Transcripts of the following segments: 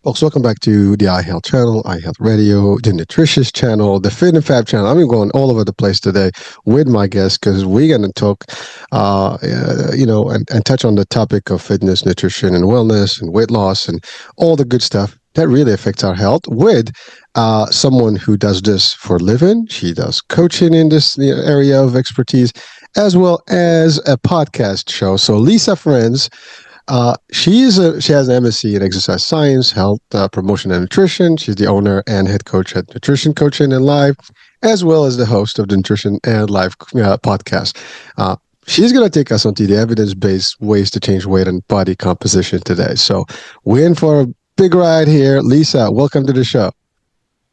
folks. Welcome back to the iHealth channel, iHealth Radio, the Nutritious channel, the Fit and Fab channel. I'm going all over the place today with my guests because we're going to talk, and touch on the topic of fitness, nutrition, and wellness, and weight loss, and all the good stuff that really affects our health with someone who does this for a living. She does coaching in this area of expertise, as well as a podcast show. So Lisa Franz. She has an M.Sc in exercise science, health promotion, and nutrition. She's the owner and head coach at Nutrition Coaching and Live, as well as the host of the Nutrition and Live podcast. She's going to take us onto the evidence-based ways to change weight and body composition today. So we're in for a big ride here. Lisa, welcome to the show.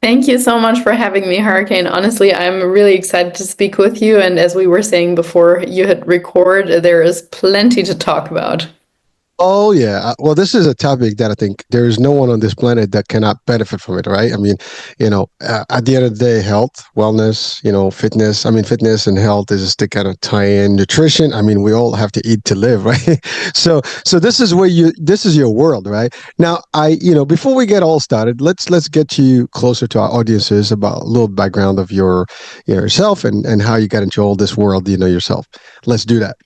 Thank you so much for having me, Hurricane. Honestly, I'm really excited to speak with you. And as we were saying before you hit record, there is plenty to talk about. Oh, yeah. Well, this is a topic that I think there is no one on this planet that cannot benefit from it, right? I mean, at the end of the day, health, wellness, fitness. I mean, fitness and health is just to kind of tie in nutrition. I mean, we all have to eat to live, right? So this is this is your world, right? Now, before we get all started, let's get you closer to our audiences about a little background of yourself and how you got into all this world, yourself. Let's do that.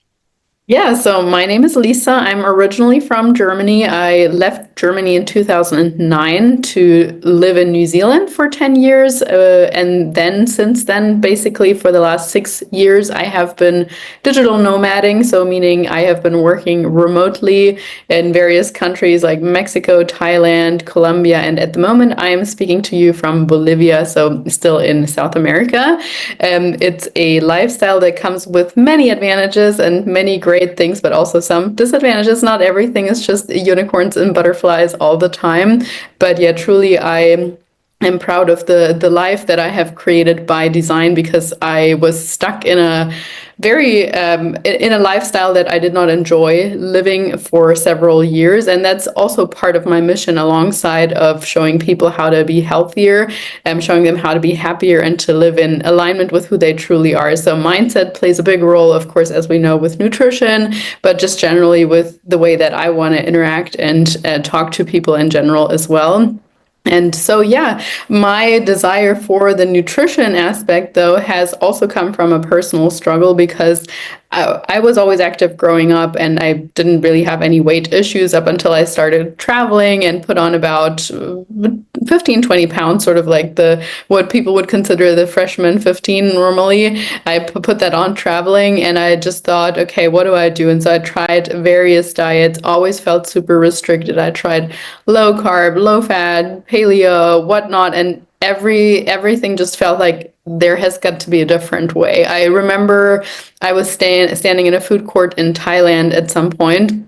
Yeah, so my name is Lisa. I'm originally from Germany. I left Germany in 2009 to live in New Zealand for 10 years. And then since then, basically for the last 6 years, I have been digital nomading. So meaning I have been working remotely in various countries like Mexico, Thailand, Colombia. And at the moment, I am speaking to you from Bolivia, so still in South America. It's a lifestyle that comes with many advantages and many great things, but also some disadvantages. Not everything is just unicorns and butterflies all the time. But yeah, truly, I am proud of the life that I have created by design, because I was stuck in a in a lifestyle that I did not enjoy living for several years. And that's also part of my mission, alongside of showing people how to be healthier and showing them how to be happier and to live in alignment with who they truly are. So mindset plays a big role, of course, as we know, with nutrition, but just generally with the way that I want to interact and talk to people in general as well. And so, yeah, my desire for the nutrition aspect, though, has also come from a personal struggle, because I was always active growing up, and I didn't really have any weight issues up until I started traveling and put on about 15, 20 pounds, sort of like what people would consider the freshman 15 normally. I put that on traveling, and I just thought, okay, what do I do? And so I tried various diets, always felt super restricted. I tried low carb, low fat, paleo, whatnot, and everything just felt like there has got to be a different way. I remember I was standing in a food court in Thailand at some point,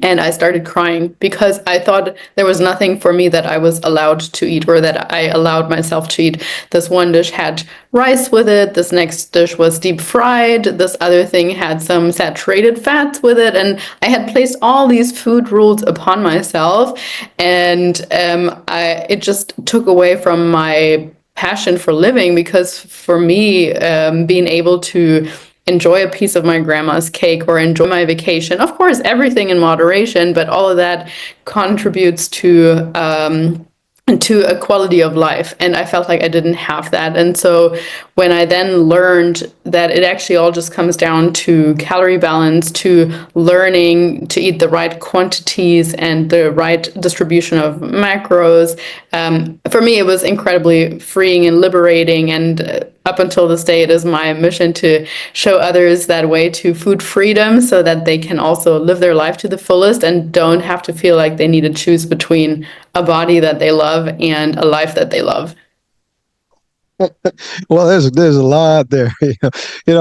and I started crying because I thought there was nothing for me that I was allowed to eat, or that I allowed myself to eat. This one dish had rice with it. This next dish was deep fried. This other thing had some saturated fats with it. And I had placed all these food rules upon myself. And it just took away from my passion for living, because for me, being able to enjoy a piece of my grandma's cake or enjoy my vacation, of course, everything in moderation, but all of that contributes to a quality of life. And I felt like I didn't have that. And so when I then learned that it actually all just comes down to calorie balance, to learning to eat the right quantities and the right distribution of macros, for me, it was incredibly freeing and liberating. And up until this day, it is my mission to show others that way to food freedom, so that they can also live their life to the fullest and don't have to feel like they need to choose between a body that they love and a life that they love. Well, there's a lot there.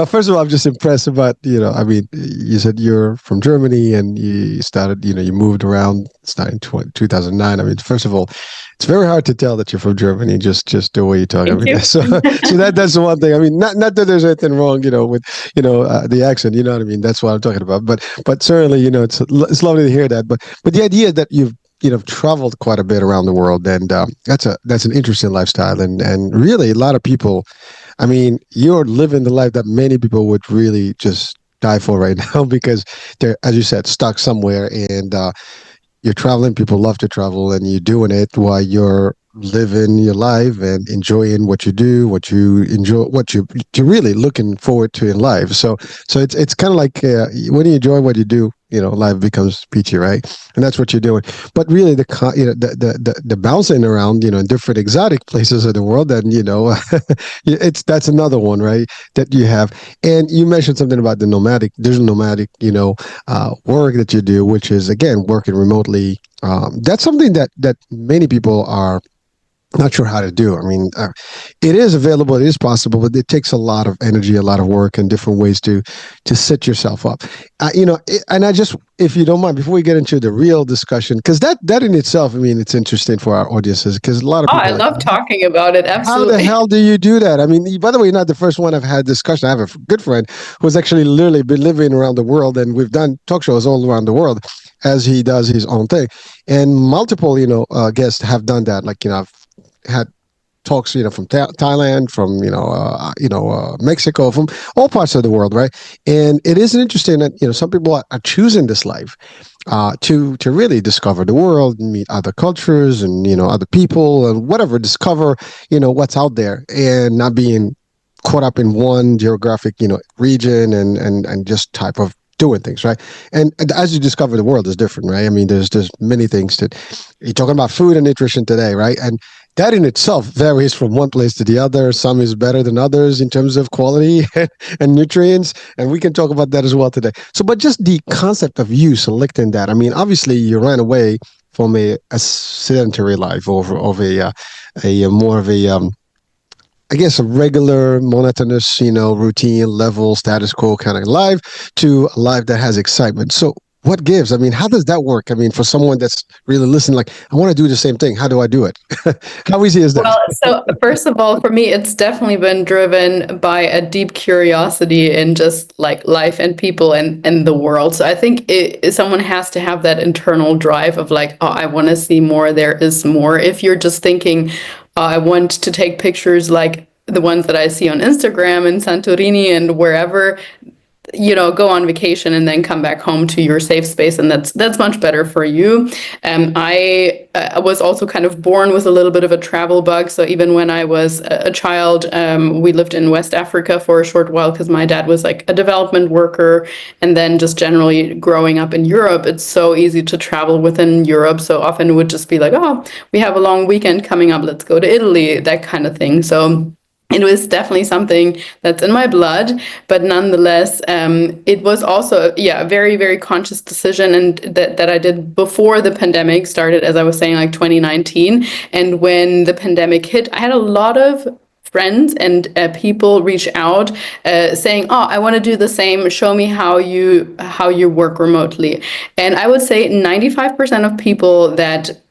First of all, I'm just impressed about, I mean, you said you're from Germany and you started, you moved around starting 2009. I mean, first of all, it's very hard to tell that you're from Germany, just the way you talk. Thank you. So that's the one thing. I mean, not that there's anything wrong, with, the accent, you know what I mean? That's what I'm talking about. But certainly, it's lovely to hear that. But the idea that you've traveled quite a bit around the world, and that's an interesting lifestyle, and really a lot of people, I mean, you're living the life that many people would really just die for right now, because they're, as you said, stuck somewhere, and you're traveling. People love to travel, and you're doing it while you're living your life and enjoying what you do, what you enjoy, what you're really looking forward to in life. So it's kind of like when you enjoy what you do, life becomes peachy, right? And that's what you're doing. But really, the bouncing around, in different exotic places of the world, and it's that's another one, right? That you have. And you mentioned something about the digital nomadic, work that you do, which is again working remotely. That's something that many people are not sure how to do. I mean, it is available, it is possible, but it takes a lot of energy, a lot of work, and different ways to set yourself up. And I just, if you don't mind, before we get into the real discussion, because that in itself, I mean, it's interesting for our audiences, because a lot of Oh, people I are like, love talking about it. how the Absolutely. hell do you do that? I mean, by the way, you're not the first one I've had discussion. I have a good friend who's actually literally been living around the world, and we've done talk shows all around the world as he does his own thing. And multiple, guests have done that. Like, I've had talks, from Thailand, from Mexico, from all parts of the world, right? And it is interesting that some people are choosing this life to really discover the world, meet other cultures, and other people, and whatever, discover what's out there, and not being caught up in one geographic region and just type of doing things, right? And as you discover, the world is different, right? I mean, there's many things that you're talking about, food and nutrition today, right? And that in itself varies from one place to the other. Some is better than others in terms of quality and nutrients, and we can talk about that as well today. So, but just the concept of you selecting that, I mean, obviously you ran away from a sedentary life, of a more of a I guess a regular, monotonous, routine level, status quo kind of life, to a life that has excitement. So, what gives? I mean, how does that work? I mean, for someone that's really listening, like, I want to do the same thing. How do I do it? How easy is that? Well, so first of all, for me, it's definitely been driven by a deep curiosity in just like life and people and the world. So I think someone has to have that internal drive of like, oh, I want to see more. There is more. If you're just thinking, I want to take pictures like the ones that I see on Instagram and Santorini and wherever, go on vacation and then come back home to your safe space, and that's much better for you. I was also kind of born with a little bit of a travel bug, so even when I was a child, we lived in West Africa for a short while because my dad was like a development worker, and then just generally growing up in Europe, it's so easy to travel within Europe. So often it would just be like, oh, we have a long weekend coming up, let's go to Italy, that kind of thing. So it was definitely something that's in my blood, but nonetheless, it was also, yeah, a very, very conscious decision, and that I did before the pandemic started, as I was saying, like 2019. And when the pandemic hit, I had a lot of friends and people reach out saying, "Oh, I want to do the same. Show me how you work remotely." And I would say 95% of people that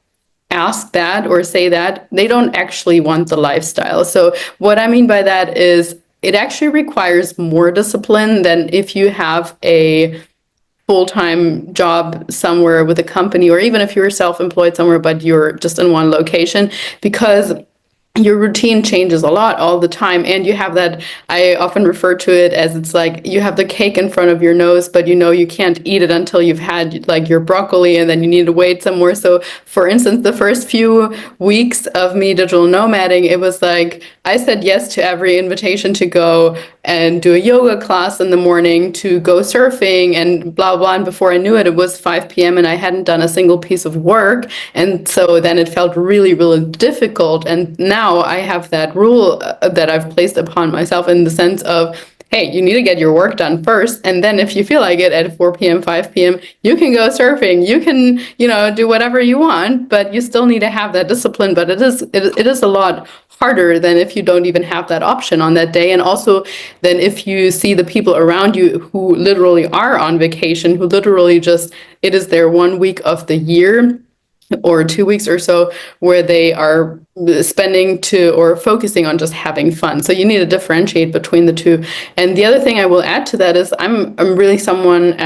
ask that or say that, they don't actually want the lifestyle. So what I mean by that is it actually requires more discipline than if you have a full-time job somewhere with a company, or even if you're self-employed somewhere but you're just in one location, because your routine changes a lot all the time, and you have that, I often refer to it as, it's like you have the cake in front of your nose, but you can't eat it until you've had like your broccoli, and then you need to wait some more. So for instance, the first few weeks of me digital nomading, it was like I said yes to every invitation to go and do a yoga class in the morning, to go surfing and blah blah, and before I knew it, it was 5 p.m. and I hadn't done a single piece of work. And so then it felt really, really difficult. And now I have that rule that I've placed upon myself, in the sense of, hey, you need to get your work done first, and then if you feel like it at 4 p.m., 5 p.m., you can go surfing, you can, do whatever you want, but you still need to have that discipline. But it is a lot harder than if you don't even have that option on that day. And also then if you see the people around you who literally are on vacation, who literally just, it is their 1 week of the year or 2 weeks or so, where they are spending to or focusing on just having fun. So you need to differentiate between the two. And the other thing I will add to that is I'm really someone,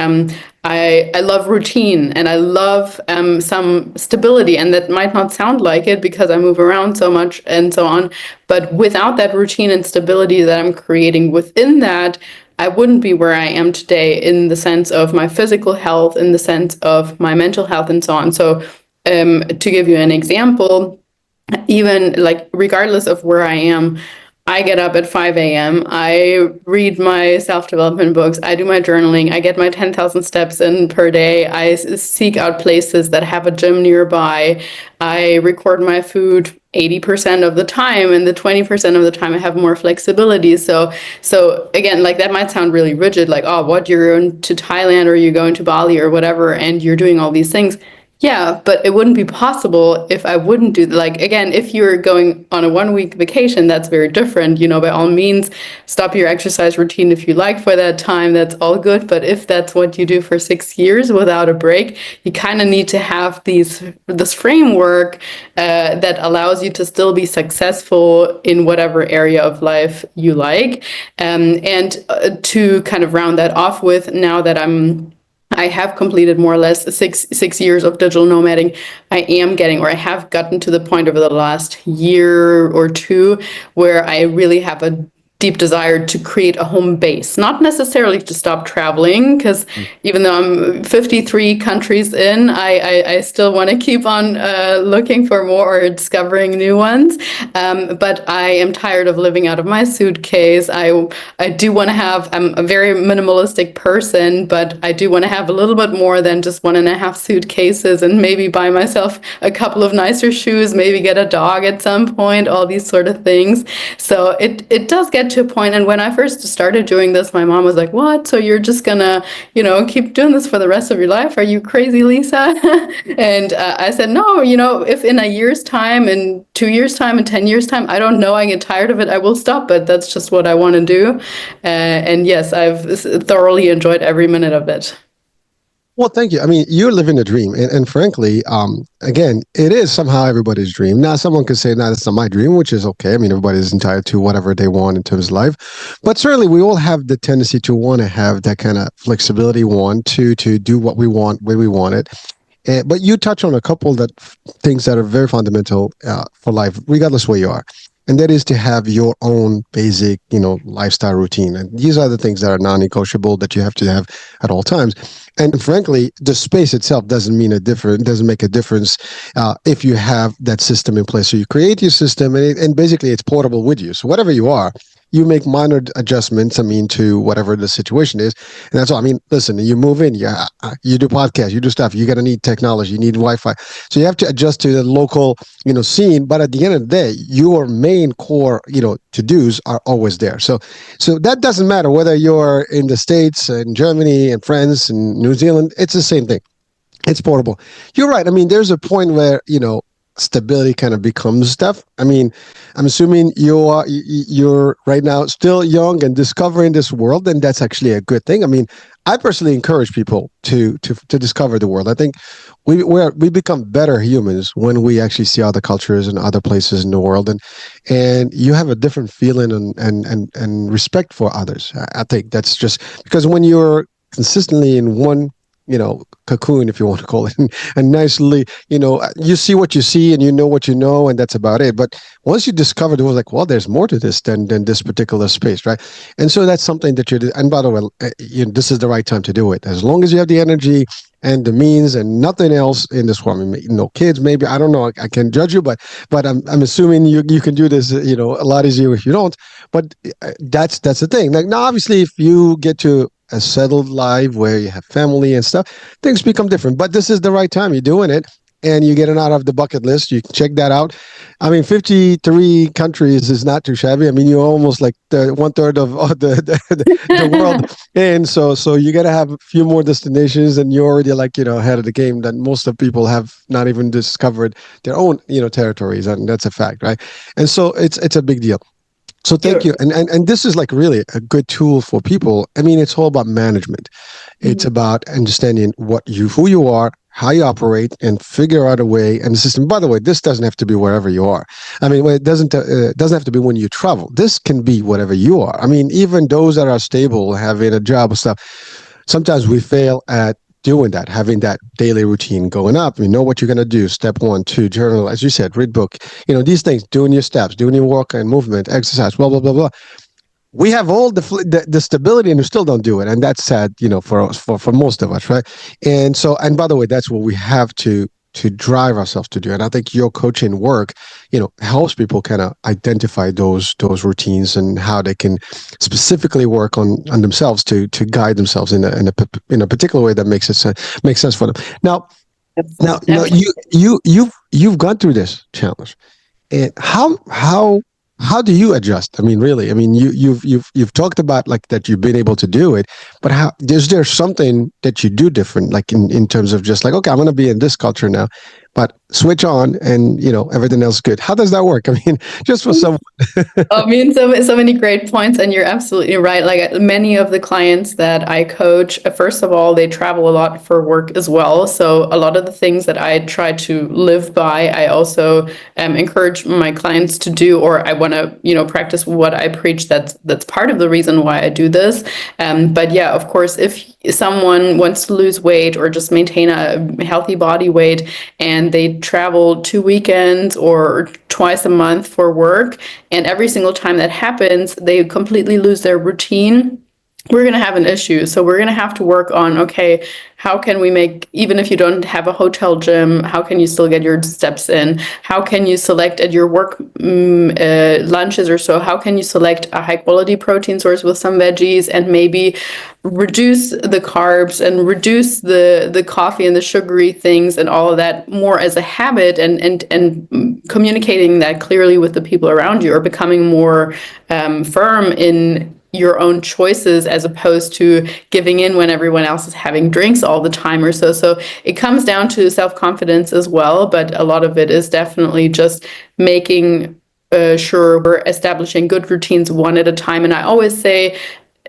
I love routine, and I love some stability, and that might not sound like it because I move around so much and so on, but without that routine and stability that I'm creating within that, I wouldn't be where I am today in the sense of my physical health, in the sense of my mental health, and so on. So, to give you an example, even like regardless of where I am, I get up at 5 a.m. I read my self development books. I do my journaling. I get my 10,000 steps in per day. I seek out places that have a gym nearby. I record my food 80% of the time, and the 20% of the time I have more flexibility. So again, like that might sound really rigid, like, oh, what, you're going to Thailand or you're going to Bali or whatever, and you're doing all these things. Yeah, but it wouldn't be possible if I wouldn't do, like, again, if you're going on a 1 week vacation, that's very different. By all means, stop your exercise routine if you like for that time, that's all good. But if that's what you do for 6 years without a break, you kind of need to have this framework that allows you to still be successful in whatever area of life you like. And to kind of round that off with, now that I have completed more or less six years of digital nomading. I am getting, or I have gotten to the point over the last year or two where I really have a deep desire to create a home base, not necessarily to stop traveling, because even though I'm 53 countries in, I still want to keep on looking for more or discovering new ones. But I am tired of living out of my suitcase. I do want to have, I'm a very minimalistic person, but I do want to have a little bit more than just 1.5 suitcases, and maybe buy myself a couple of nicer shoes, maybe get a dog at some point, all these sort of things. So it does get to a point. And when I first started doing this, my mom was like, what? So you're just gonna, keep doing this for the rest of your life? Are you crazy, Lisa? And I said, no, if in a year's time, in 2 years' time, in 10 years' time, I don't know, I get tired of it, I will stop. But that's just what I want to do. And yes, I've thoroughly enjoyed every minute of it. Well, thank you. I mean, you're living a dream, and frankly, again, it is somehow everybody's dream. Now, someone could say, "No, that's not my dream," which is okay. I mean, everybody's entitled to whatever they want in terms of life, but certainly, we all have the tendency to want to have that kind of flexibility, want to do what we want when we want it. But you touch on a couple that things that are very fundamental for life, regardless where you are, and that is to have your own basic, lifestyle routine. And these are the things that are non-negotiable that you have to have at all times. And frankly, the space itself doesn't make a difference if you have that system in place. So you create your system, and basically it's portable with you. So whatever you are, you make minor adjustments, to whatever the situation is. And that's all. I mean, listen, you move in, you do podcasts, you do stuff, you're going to need technology, you need Wi-Fi. So you have to adjust to the local, scene. But at the end of the day, your main core, to-dos are always there. So that doesn't matter whether you're in the States, in Germany, and France, and New Zealand, it's the same thing. It's portable. You're right. I mean, there's a point where, stability kind of becomes stuff. I mean, I'm assuming you're right now still young and discovering this world, and that's actually a good thing. I mean, I personally encourage people to discover the world. I think we become better humans when we actually see other cultures and other places in the world, and you have a different feeling and respect for others. I think that's just because when you're consistently in one cocoon, if you want to call it, and nicely, you see what you see and you know what you know, and that's about it. But once you discover it was like, well, there's more to this than this particular space, right? And so that's something that and by the way, this is the right time to do it. As long as you have the energy and the means and nothing else in this world. I mean, no kids, maybe, I don't know. I can't judge you, but I'm assuming you can do this, a lot easier if you don't. But that's the thing. Like, now, obviously, if you get to a settled life where you have family and stuff, things become different. But this is the right time. You're doing it, and you're getting out of the bucket list. You can check that out. I mean, 53 countries is not too shabby. I mean, you're almost like the 1/3 of the world. And so you got to have a few more destinations, and you're already like, ahead of the game that most of people have not even discovered their own, territories. And that's a fact, right? And so it's a big deal. So thank you. And this is like really a good tool for people. I mean, it's all about management. It's about understanding who you are, how you operate, and figure out a way and the system. By the way, this doesn't have to be wherever you are. I mean, it doesn't have to be when you travel. This can be whatever you are. I mean, even those that are stable, having a job and stuff, sometimes we fail at doing that, having that daily routine going up. You know what you're going to do. Step 1, 2, journal, as you said, read book, these things, doing your steps, doing your work and movement, exercise, blah, blah, blah, blah. we have all the stability and we still don't do it, and that's sad, for us, for most of us, right? And so, and by the way, that's what we have to drive ourselves to do. And I think your coaching work, helps people kind of identify those routines and how they can specifically work on themselves to guide themselves in a particular way that makes sense for them. Now you've gone through this challenge. And how do you adjust? I mean, really, I mean, you've talked about like that you've been able to do it, but how is there something that you do different, like in terms of just like, okay, I'm going to be in this culture now, but switch on and everything else good. How does that work? I mean, just for some. I mean, so many great points, and you're absolutely right. Like many of the clients that I coach, first of all, they travel a lot for work as well. So a lot of the things that I try to live by, I also encourage my clients to do, or I want to, practice what I preach. That's part of the reason why I do this. But yeah, of course, if someone wants to lose weight or just maintain a healthy body weight, and they travel 2 weekends or twice a month for work, and every single time that happens, they completely lose their routine, we're going to have an issue. So we're going to have to work on, okay, how can we make, even if you don't have a hotel gym, how can you still get your steps in? How can you select at your work lunches or so? How can you select a high quality protein source with some veggies, and maybe reduce the carbs and reduce the coffee and the sugary things and all of that more as a habit, and communicating that clearly with the people around you, or becoming more firm in your own choices as opposed to giving in when everyone else is having drinks all the time or so. So it comes down to self-confidence as well, but a lot of it is definitely just making sure we're establishing good routines one at a time. And I always say,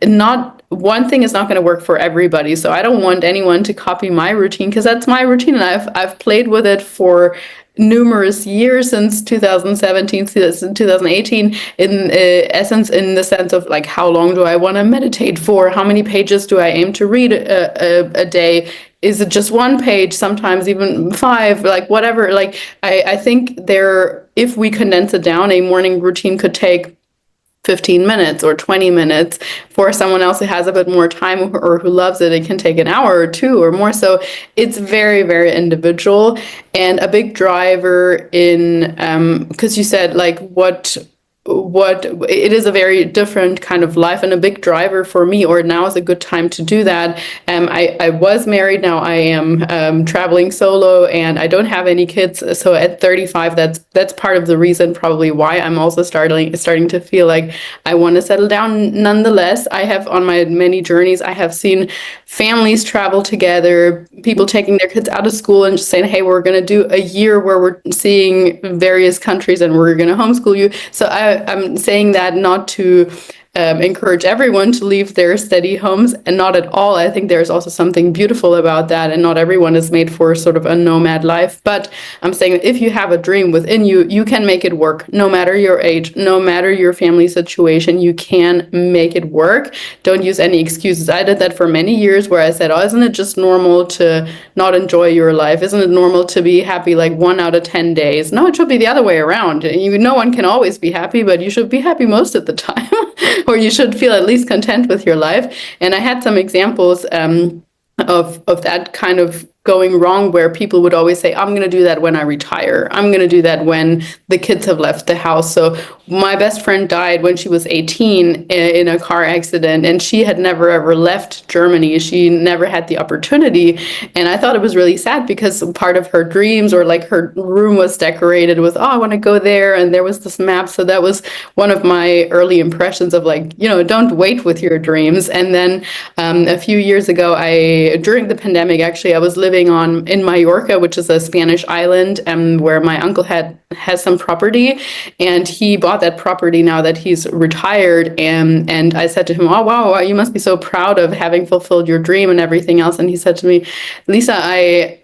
not one thing is not going to work for everybody. So I don't want anyone to copy my routine, because that's my routine, and I've played with it for numerous years, since 2017, 2018, in essence, in the sense of like, how long do I want to meditate for? How many pages do I aim to read a day? Is it just one page? Sometimes even five, like whatever. Like I think if we condense it down, a morning routine could take 15 minutes or 20 minutes. For someone else who has a bit more time or who loves it, it can take an hour or two or more. So it's very, very individual. And a big driver in, because you said like what it is a very different kind of life, and a big driver for me, or now is a good time to do that. I was married, now I am traveling solo, and I don't have any kids. So at 35, that's part of the reason probably why I'm also starting to feel like I want to settle down. Nonetheless, I have, on my many journeys, I have seen families travel together, people taking their kids out of school and just saying, hey, we're going to do a year where we're seeing various countries and we're going to homeschool you. So I'm saying that not to encourage everyone to leave their steady homes, and not at all. I think there's also something beautiful about that, and not everyone is made for sort of a nomad life. But I'm saying that if you have a dream within you, you can make it work, no matter your age, no matter your family situation. You can make it work. Don't use any excuses. I did that for many years, where I said, oh, isn't it just normal to not enjoy your life? Isn't it normal to be happy like 1 out of 10 days? No, it should be the other way around. No one can always be happy, but you should be happy most of the time. Or you should feel at least content with your life. And I had some examples of that kind of going wrong, where people would always say, I'm going to do that when I retire. I'm going to do that when the kids have left the house. So my best friend died when she was 18 in a car accident, and she had never ever left Germany. She never had the opportunity. And I thought it was really sad, because part of her dreams, or like her room was decorated with, oh, I want to go there. And there was this map. So that was one of my early impressions of like, don't wait with your dreams. And then a few years ago, during the pandemic, actually, I was living in Mallorca, which is a Spanish island, where my uncle has some property, and he bought that property now that he's retired. And I said to him, oh, wow, you must be so proud of having fulfilled your dream and everything else. And he said to me, Lisa, I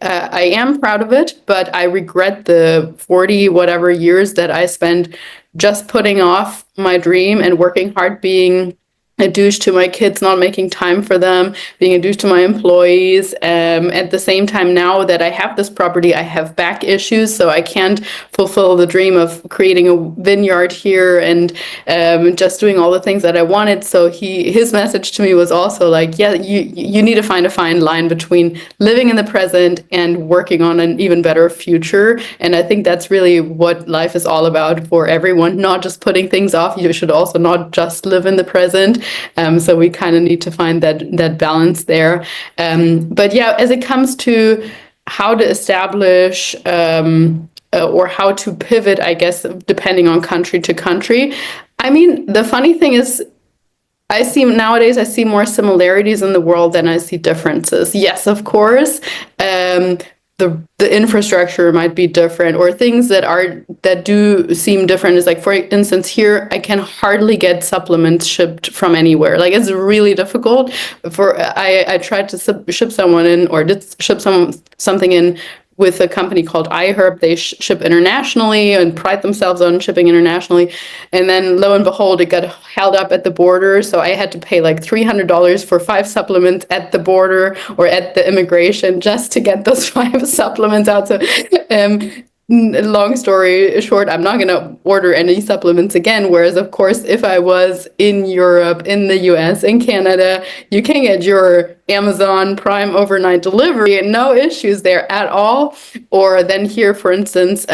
am proud of it, but I regret the 40 whatever years that I spent just putting off my dream and working hard, being a douche to my kids, not making time for them, being a douche to my employees. At the same time, now that I have this property, I have back issues, so I can't fulfill the dream of creating a vineyard here and just doing all the things that I wanted. So his message to me was also like, yeah, you need to find a fine line between living in the present and working on an even better future. And I think that's really what life is all about for everyone, not just putting things off. You should also not just live in the present. So we kind of need to find that balance there. But yeah, as it comes to how to establish or how to pivot, I guess, depending on country to country. I mean, the funny thing is, I see more similarities in the world than I see differences. Yes, of course. The infrastructure might be different, or things that do seem different is like, for instance, here I can hardly get supplements shipped from anywhere. Like, it's really difficult. I tried to ship someone in, or did ship something in with a company called iHerb. They ship internationally and pride themselves on shipping internationally. And then lo and behold, it got held up at the border. So I had to pay like $300 for 5 supplements at the border or at the immigration just to get those 5 supplements out. So long story short, I'm not going to order any supplements again. Whereas, of course, if I was in Europe, in the US, in Canada, you can get your Amazon Prime overnight delivery, no issues there at all. Or then here, for instance,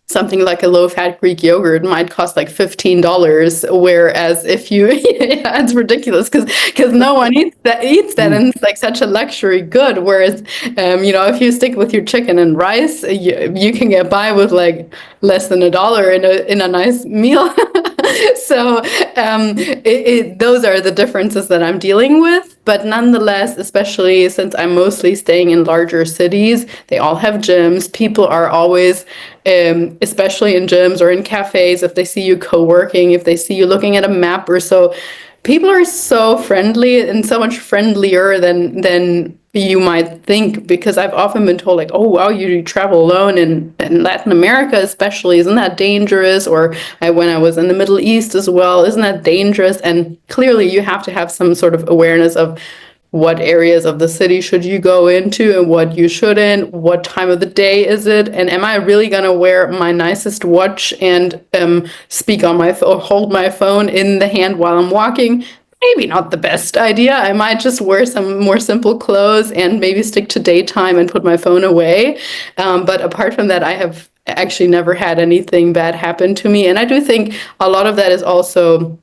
something like a low-fat Greek yogurt might cost like $15, whereas if you, yeah, it's ridiculous because no one eats that, and it's like such a luxury good. Whereas, if you stick with your chicken and rice, you can get by with like less than $1 in a nice meal. So those are the differences that I'm dealing with. But nonetheless, especially since I'm mostly staying in larger cities, they all have gyms. People are always, especially in gyms or in cafes, if they see you co-working, if they see you looking at a map or so, people are so friendly and so much friendlier than you might think, because I've often been told like, oh, wow, you travel alone in Latin America especially, isn't that dangerous? Or when I was in the Middle East as well, isn't that dangerous? And clearly you have to have some sort of awareness of what areas of the city should you go into and what you shouldn't, what time of the day is it, and am I really going to wear my nicest watch and speak on my phone, hold my phone in the hand while I'm walking? Maybe not the best idea. I might just wear some more simple clothes and maybe stick to daytime and put my phone away. But apart from that, I have actually never had anything bad happen to me. And I do think a lot of that is also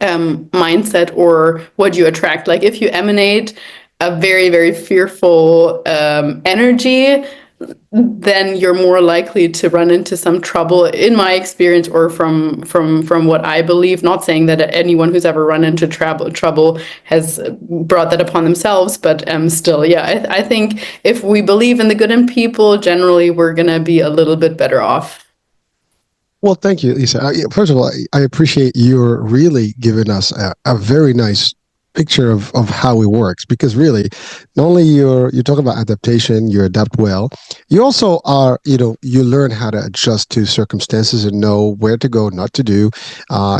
mindset or what you attract. Like, if you emanate a very, very fearful energy, then you're more likely to run into some trouble, in my experience, or from what I believe. Not saying that anyone who's ever run into trouble has brought that upon themselves, but still, yeah, I think if we believe in the good in people, generally we're gonna be a little bit better off. Well, thank you, Lisa. First of all, I appreciate you're really giving us a very nice picture of how it works, because really, not only you're talking about adaptation, you adapt well, you also are, you learn how to adjust to circumstances and know where to go, not to do.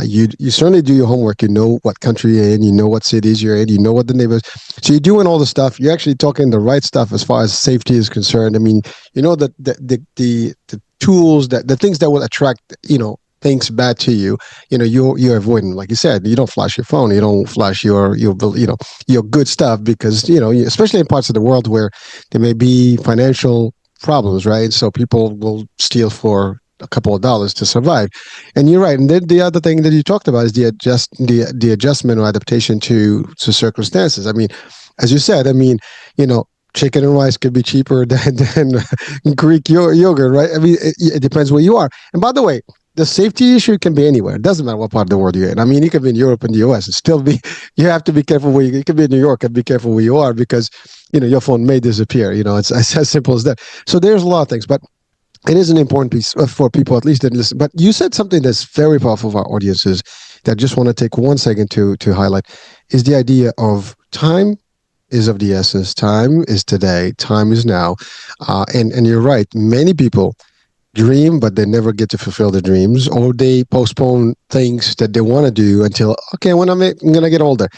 You certainly do your homework. You know what country you're in, you know what cities you're in, you know what the neighbors. So you're doing all the stuff. You're actually talking the right stuff as far as safety is concerned. I mean, the tools, that the things that will attract things bad to you, you're avoiding. Like you said, you don't flash your phone, you don't flash your good stuff, because especially in parts of the world where there may be financial problems, right? So people will steal for a couple of dollars to survive. And you're right. And then the other thing that you talked about is the adjustment or adaptation to circumstances. I mean, as you said, chicken and rice could be cheaper than Greek yogurt, right? I mean, it depends where you are. And by the way, the safety issue can be anywhere. It doesn't matter what part of the world you're in. I mean, you could be in Europe and the US and still be, you have to be careful where you could be in New York and be careful where you are, because, your phone may disappear. It's as simple as that. So there's a lot of things, but it is an important piece for people, at least, that listen. But you said something that's very powerful for our audiences that I just want to take 1 second to highlight, is the idea of time is of the essence. Time is today. Time is now. And you're right. Many people dream, but they never get to fulfill their dreams, or they postpone things that they want to do until, okay, when I'm gonna get older.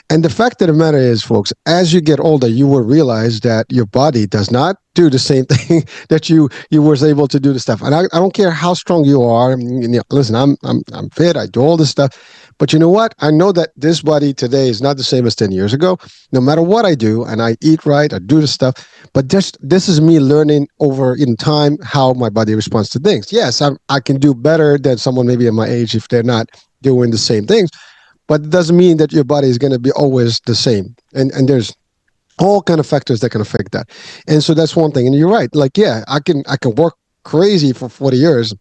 And the fact of the matter is, folks, as you get older, you will realize that your body does not do the same thing that you was able to do the stuff. And I don't care how strong you are. I mean, listen, I'm fit. I do all this stuff. But you know what? I know that this body today is not the same as 10 years ago. No matter what I do, and I eat right, I do the stuff. But this is me learning over in time how my body responds to things. Yes, I can do better than someone maybe at my age if they're not doing the same things, but it doesn't mean that your body is going to be always the same. And there's all kind of factors that can affect that. And so that's one thing. And you're right. Like, yeah, I can work crazy for 40 years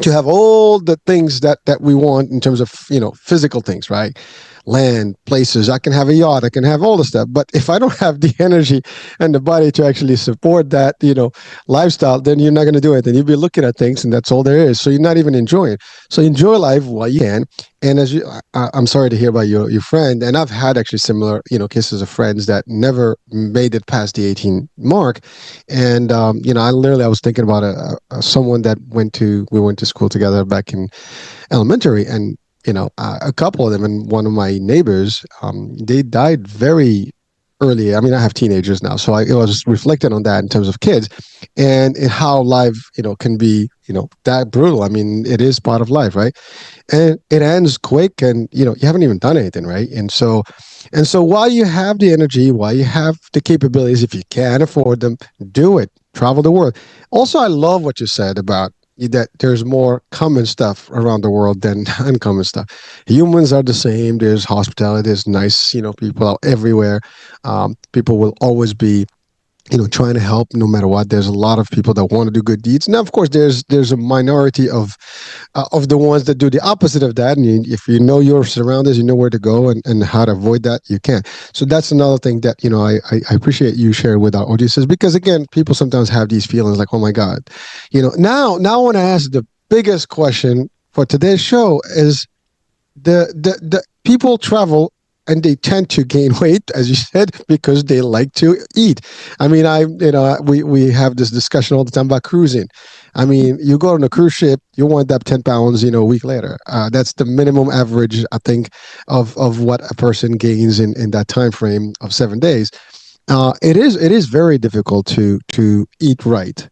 to have all the things that we want in terms of, physical things, right? Land, places. I can have a yacht. I can have all the stuff. But if I don't have the energy and the body to actually support that, lifestyle, then you're not going to do it. And you'll be looking at things, and that's all there is. So you're not even enjoying. So enjoy life while you can. And I'm sorry to hear about your friend. And I've had actually similar, cases of friends that never made it past the 18 mark. And I was thinking about someone that we went to school together back in elementary, and a couple of them, and one of my neighbors, they died very early. I mean, I have teenagers now, so I was reflecting on that in terms of kids, and how life, can be, that brutal. I mean, it is part of life, right? And it ends quick, and you haven't even done anything, right? And so while you have the energy, while you have the capabilities, if you can afford them, do it. Travel the world. Also, I love what you said about that there's more common stuff around the world than uncommon stuff. Humans are the same. There's hospitality. There's nice, people out everywhere. People will always be, trying to help no matter what. There's a lot of people that want to do good deeds. Now, of course, there's a minority of the ones that do the opposite of that. And if you know your surroundings, you know where to go and how to avoid that, you can. So that's another thing that, I appreciate you sharing with our audiences, because again, people sometimes have these feelings like, oh my God, now I want to ask the biggest question for today's show is the people travel and they tend to gain weight, as you said, because they like to eat. I mean, we have this discussion all the time about cruising. I mean, you go on a cruise ship, you wind up 10 pounds, a week later. That's the minimum average, I think, of what a person gains in that time frame of 7 days. It is very difficult to eat right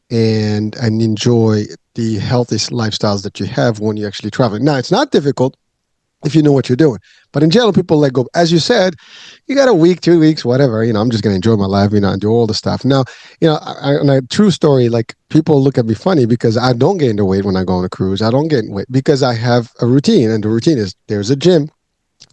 and enjoy the healthy lifestyles that you have when you actually travel. Now, it's not difficult if you know what you're doing. But in general, people let go. As you said, you got a week, 2 weeks, whatever. I'm just going to enjoy my life, and do all the stuff. Now, and a true story, like people look at me funny because I don't gain the weight when I go on a cruise. I don't gain weight because I have a routine, and the routine is there's a gym.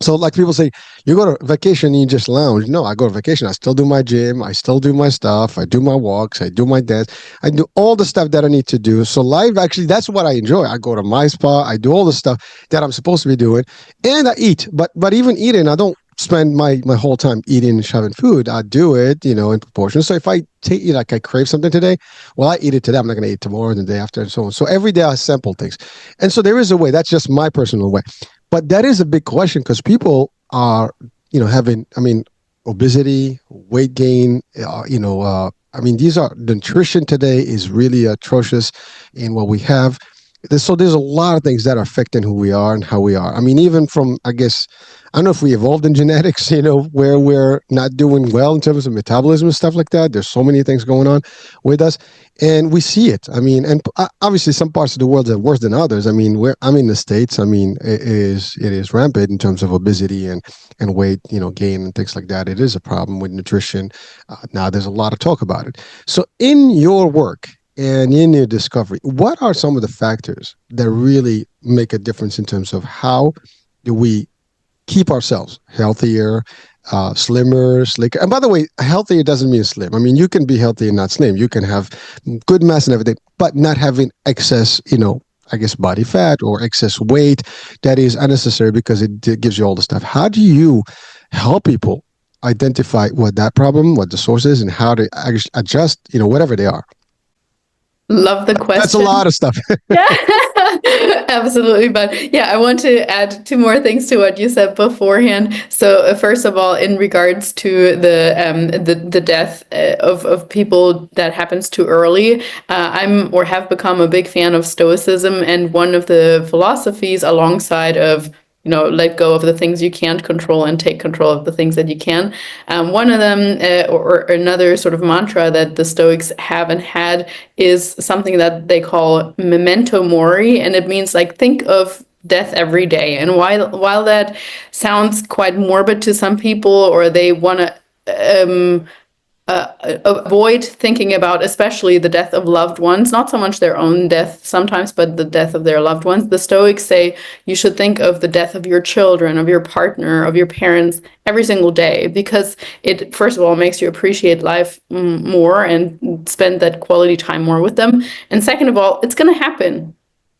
So like people say, you go to vacation and you just lounge. No, I go to vacation. I still do my gym. I still do my stuff. I do my walks. I do my dance. I do all the stuff that I need to do. So life, actually, that's what I enjoy. I go to my spa. I do all the stuff that I'm supposed to be doing, and I eat. But even eating, I don't spend my whole time eating and shoving food. I do it, in proportion. So if I take, like I crave something today, well, I eat it today. I'm not going to eat tomorrow and the day after and so on. So every day I sample things. And so there is a way. That's just my personal way. But that is a big question because people are, having, I mean, obesity, weight gain, I mean, the nutrition today is really atrocious in what we have. So there's a lot of things that are affecting who we are and how we are. I mean, even from, I guess, I don't know if we evolved in genetics, where we're not doing well in terms of metabolism and stuff like that. There's so many things going on with us, and we see it. I mean, and obviously some parts of the world are worse than others. I mean, I'm in the States. I mean, it is rampant in terms of obesity and weight, gain and things like that. It is a problem with nutrition. Now there's a lot of talk about it. So in your work and in your discovery, what are some of the factors that really make a difference in terms of how do we keep ourselves healthier, slimmer, slicker? And by the way, healthier doesn't mean slim. I mean, you can be healthy and not slim. You can have good mass and everything, but not having excess, I guess, body fat or excess weight that is unnecessary because it gives you all the stuff. How do you help people identify what that problem, what the source is, and how to adjust, whatever they are? Love the That's a question. lot of stuff. Yeah, absolutely. But yeah, I want to add two more things to what you said beforehand. So first of all, in regards to the death of people that happens too early, I'm or have become a big fan of Stoicism, and one of the philosophies alongside of let go of the things you can't control and take control of the things that you can. One of them, or another sort of mantra that the Stoics have and had, is something that they call memento mori, and it means like think of death every day. And while that sounds quite morbid to some people, or they want to avoid thinking about, especially the death of loved ones, not so much their own death sometimes, but the death of their loved ones. The Stoics say you should think of the death of your children, of your partner, of your parents every single day, because it, first of all, makes you appreciate life more and spend that quality time more with them. And second of all, it's going to happen.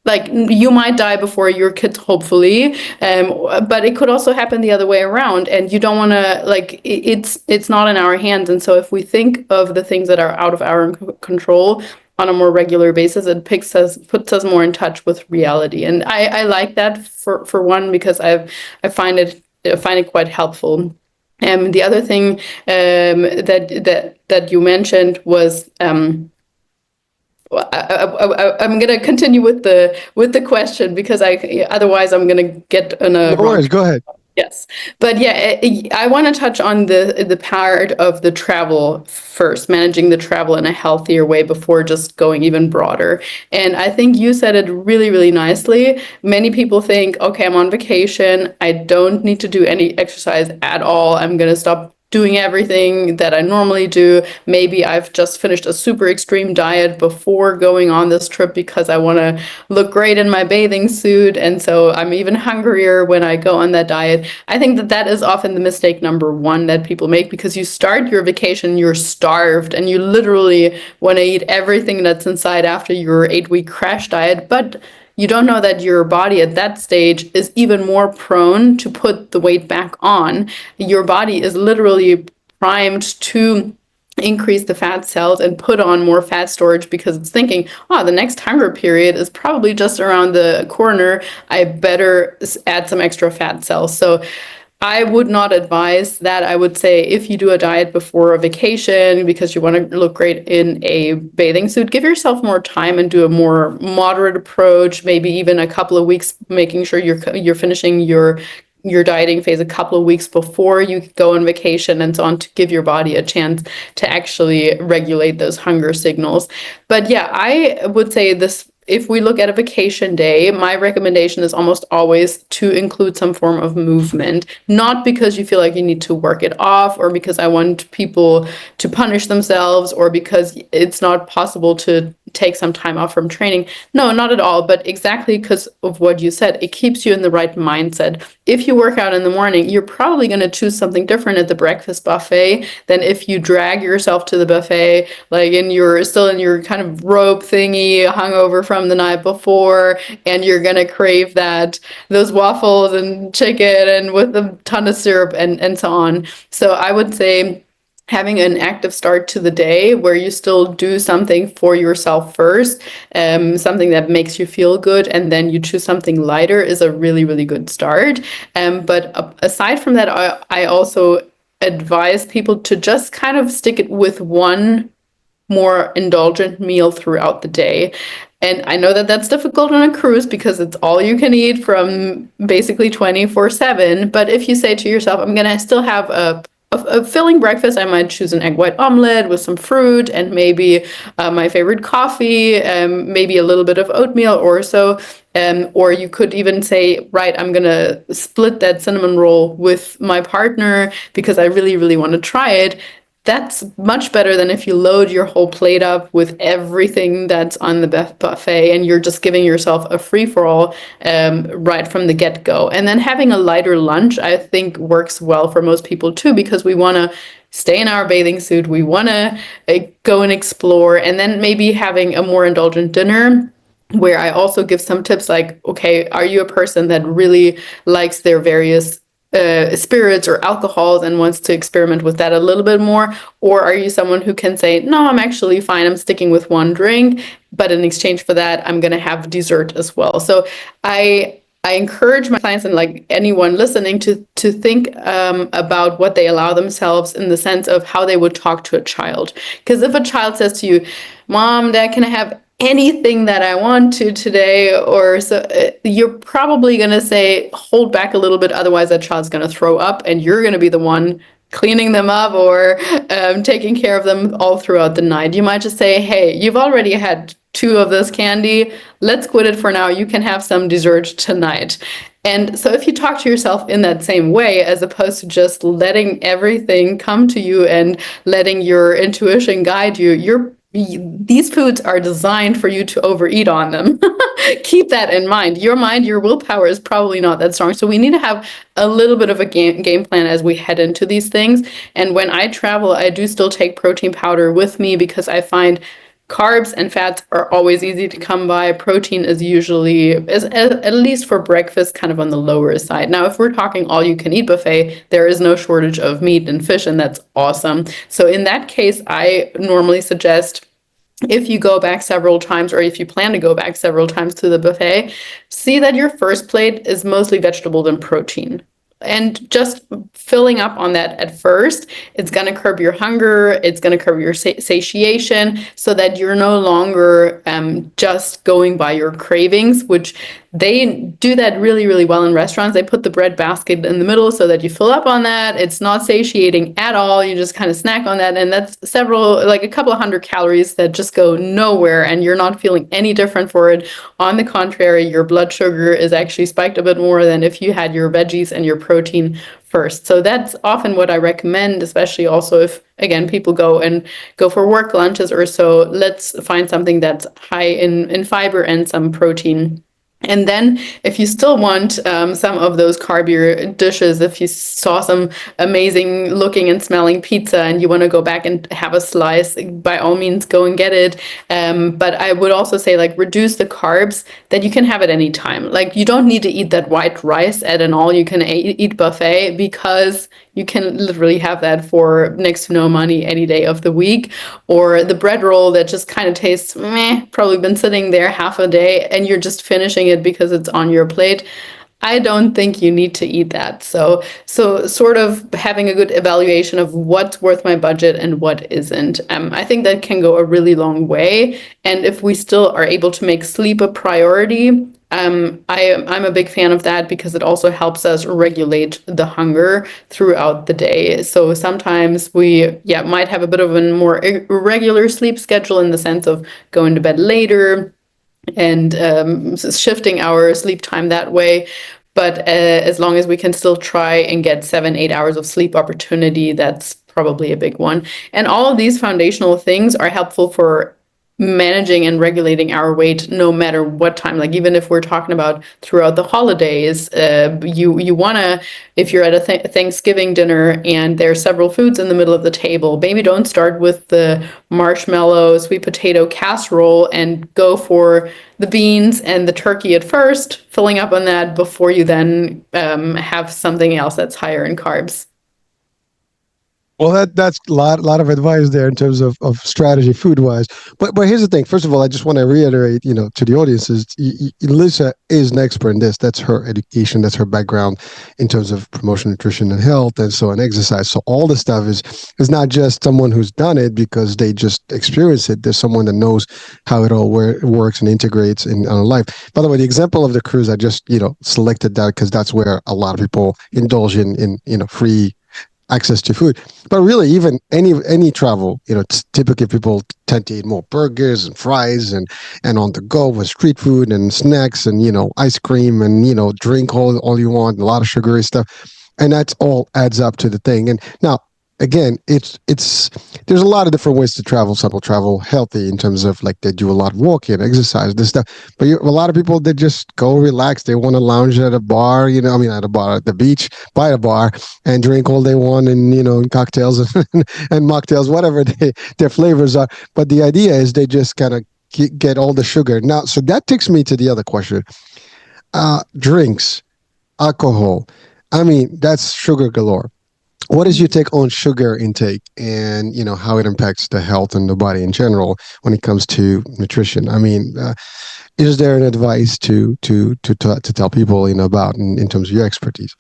Like you might die before your kids, hopefully, but it could also happen the other way around, and you don't want to like it's not in our hands. And so if we think of the things that are out of our control on a more regular basis, it puts us more in touch with reality. And I like that for one, because I find it quite helpful. The other thing that you mentioned was I'm gonna continue with the question, because otherwise I'm gonna get on a No wrong. worries. Go ahead. Yes, but yeah, I want to touch on the part of the travel first, managing the travel in a healthier way before just going even broader. And I think you said it really, really nicely. Many people think, okay, I'm on vacation, I don't need to do any exercise at all. I'm gonna stop doing everything that I normally do. Maybe I've just finished a super extreme diet before going on this trip because I want to look great in my bathing suit. And so I'm even hungrier when I go on that diet. I think that is often the mistake number one that people make, because you start your vacation, you're starved, and you literally want to eat everything that's inside after your 8-week crash diet. But you don't know that your body at that stage is even more prone to put the weight back on. Your body is literally primed to increase the fat cells and put on more fat storage, because it's thinking, oh, the next hunger period is probably just around the corner. I better add some extra fat cells. So I would not advise that. I would say if you do a diet before a vacation because you want to look great in a bathing suit, give yourself more time and do a more moderate approach, maybe even a couple of weeks, making sure you're finishing your dieting phase a couple of weeks before you go on vacation and so on, to give your body a chance to actually regulate those hunger signals. But yeah, I would say this. If we look at a vacation day, my recommendation is almost always to include some form of movement, not because you feel like you need to work it off, or because I want people to punish themselves, or because it's not possible to take some time off from training. No, not at all, but exactly because of what you said. It keeps you in the right mindset. If you work out in the morning, you're probably going to choose something different at the breakfast buffet than if you drag yourself to the buffet, like, and you're still in your kind of robe thingy, hungover from the night before, and you're going to crave those waffles and chicken and with a ton of syrup and so on. So I would say having an active start to the day where you still do something for yourself first, something that makes you feel good, and then you choose something lighter, is a really, really good start. But aside from that, I also advise people to just kind of stick it with one more indulgent meal throughout the day. And I know that that's difficult on a cruise because it's all you can eat from basically 24/7. But if you say to yourself, I'm going to still have a filling breakfast, I might choose an egg white omelet with some fruit and maybe my favorite coffee, maybe a little bit of oatmeal or so. Or you could even say, right, I'm going to split that cinnamon roll with my partner because I really, really want to try it. That's much better than if you load your whole plate up with everything that's on the buffet and you're just giving yourself a free-for-all right from the get-go. And then having a lighter lunch, I think, works well for most people too, because we want to stay in our bathing suit, we want to go and explore, and then maybe having a more indulgent dinner, where I also give some tips like, okay, are you a person that really likes their various spirits or alcohols and wants to experiment with that a little bit more? Or are you someone who can say, no, I'm actually fine, I'm sticking with one drink, but in exchange for that, I'm going to have dessert as well? So I encourage my clients and like anyone listening to think about what they allow themselves in the sense of how they would talk to a child. Because if a child says to you, Mom, Dad, can I have anything that I want to today? Or so you're probably going to say, hold back a little bit, otherwise that child's going to throw up and you're going to be the one cleaning them up or taking care of them all throughout the night. You might just say, hey, you've already had two of this candy. Let's quit it for now. You can have some dessert tonight. And so if you talk to yourself in that same way, as opposed to just letting everything come to you and letting your intuition guide you, these foods are designed for you to overeat on them. Keep that in mind. Your mind, your willpower is probably not that strong. So we need to have a little bit of a game plan as we head into these things. And when I travel, I do still take protein powder with me because I find carbs and fats are always easy to come by. Protein is usually, at least for breakfast, kind of on the lower side. Now, if we're talking all you can eat buffet, there is no shortage of meat and fish, and that's awesome. So in that case, I normally suggest, if you go back several times, or if you plan to go back several times to the buffet, see that your first plate is mostly vegetable and protein. And just filling up on that at first, it's going to curb your hunger, it's going to curb your satiation, so that you're no longer just going by your cravings, which they do that really, really well in restaurants. They put the bread basket in the middle so that you fill up on that. It's not satiating at all. You just kind of snack on that. And that's like a couple of hundred calories that just go nowhere, and you're not feeling any different for it. On the contrary, your blood sugar is actually spiked a bit more than if you had your veggies and your protein first. So that's often what I recommend, especially also if, again, people go for work lunches or so. Let's find something that's high in fiber and some protein. And then if you still want some of those carbier dishes, if you saw some amazing looking and smelling pizza and you want to go back and have a slice, by all means, go and get it. But I would also say, like, reduce the carbs that you can have at any time. Like, you don't need to eat that white rice at an all you can eat buffet, because you can literally have that for next to no money any day of the week. Or the bread roll that just kind of tastes meh, probably been sitting there half a day and you're just finishing it because it's on your plate. I don't think you need to eat that. So sort of having a good evaluation of what's worth my budget and what isn't. I think that can go a really long way. And if we still are able to make sleep a priority, I'm a big fan of that, because it also helps us regulate the hunger throughout the day. So sometimes we might have a bit of a more irregular sleep schedule in the sense of going to bed later and shifting our sleep time that way. But as long as we can still try and get 7-8 hours of sleep opportunity, that's probably a big one. And all of these foundational things are helpful for managing and regulating our weight no matter what time. Like, even if we're talking about throughout the holidays, you want to, if you're at a Thanksgiving dinner and there are several foods in the middle of the table, maybe don't start with the marshmallow sweet potato casserole and go for the beans and the turkey at first, filling up on that before you then have something else that's higher in carbs. Well, that's a lot of advice there in terms of strategy food wise. But here's the thing. First of all, I just want to reiterate, to the audience, is Lisa is an expert in this. That's her education. That's her background in terms of promotion, nutrition, and health, and so on, exercise. So all the stuff is not just someone who's done it because they just experience it. There's someone that knows how it all works and integrates in our life. By the way, the example of the cruise, I just selected that because that's where a lot of people indulge in free access to food. But really, even any travel, typically people tend to eat more burgers and fries and on the go with street food and snacks and ice cream and drink all you want, a lot of sugary stuff, and that's all adds up to the thing. And now, again, it's there's a lot of different ways to travel. Some people travel healthy in terms of, like, they do a lot of walking, exercise, this stuff. But a lot of people, they just go relax. They want to lounge at a bar, at a bar, at the beach, by a bar, and drink all they want, and cocktails and mocktails, whatever their flavors are. But the idea is they just kind of get all the sugar. Now, so that takes me to the other question: drinks, alcohol. I mean, that's sugar galore. What is your take on sugar intake and how it impacts the health and the body in general when it comes to nutrition? I mean, is there an advice to tell people about in terms of your expertise?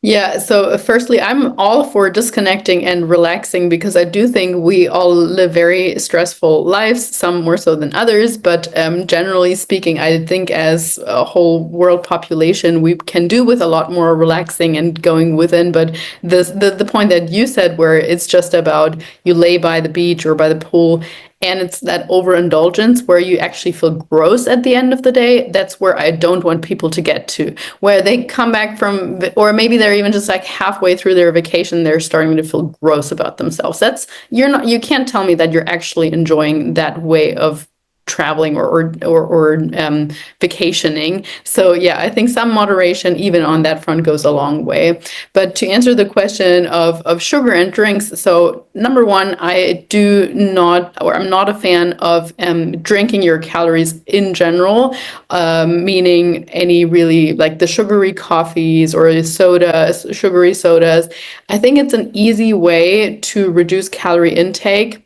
Yeah, so firstly, I'm all for disconnecting and relaxing because I do think we all live very stressful lives, some more so than others. But generally speaking, I think as a whole world population, we can do with a lot more relaxing and going within. But the point that you said, where it's just about you lay by the beach or by the pool, and it's that overindulgence where you actually feel gross at the end of the day. That's where I don't want people to get to, where they come back from, or maybe they're even just like halfway through their vacation, they're starting to feel gross about themselves. You can't tell me that you're actually enjoying that way of traveling or vacationing. So yeah, I think some moderation even on that front goes a long way. But to answer the question of sugar and drinks, so number one, I'm not a fan of drinking your calories in general, meaning any really like the sugary coffees or sugary sodas. I think it's an easy way to reduce calorie intake,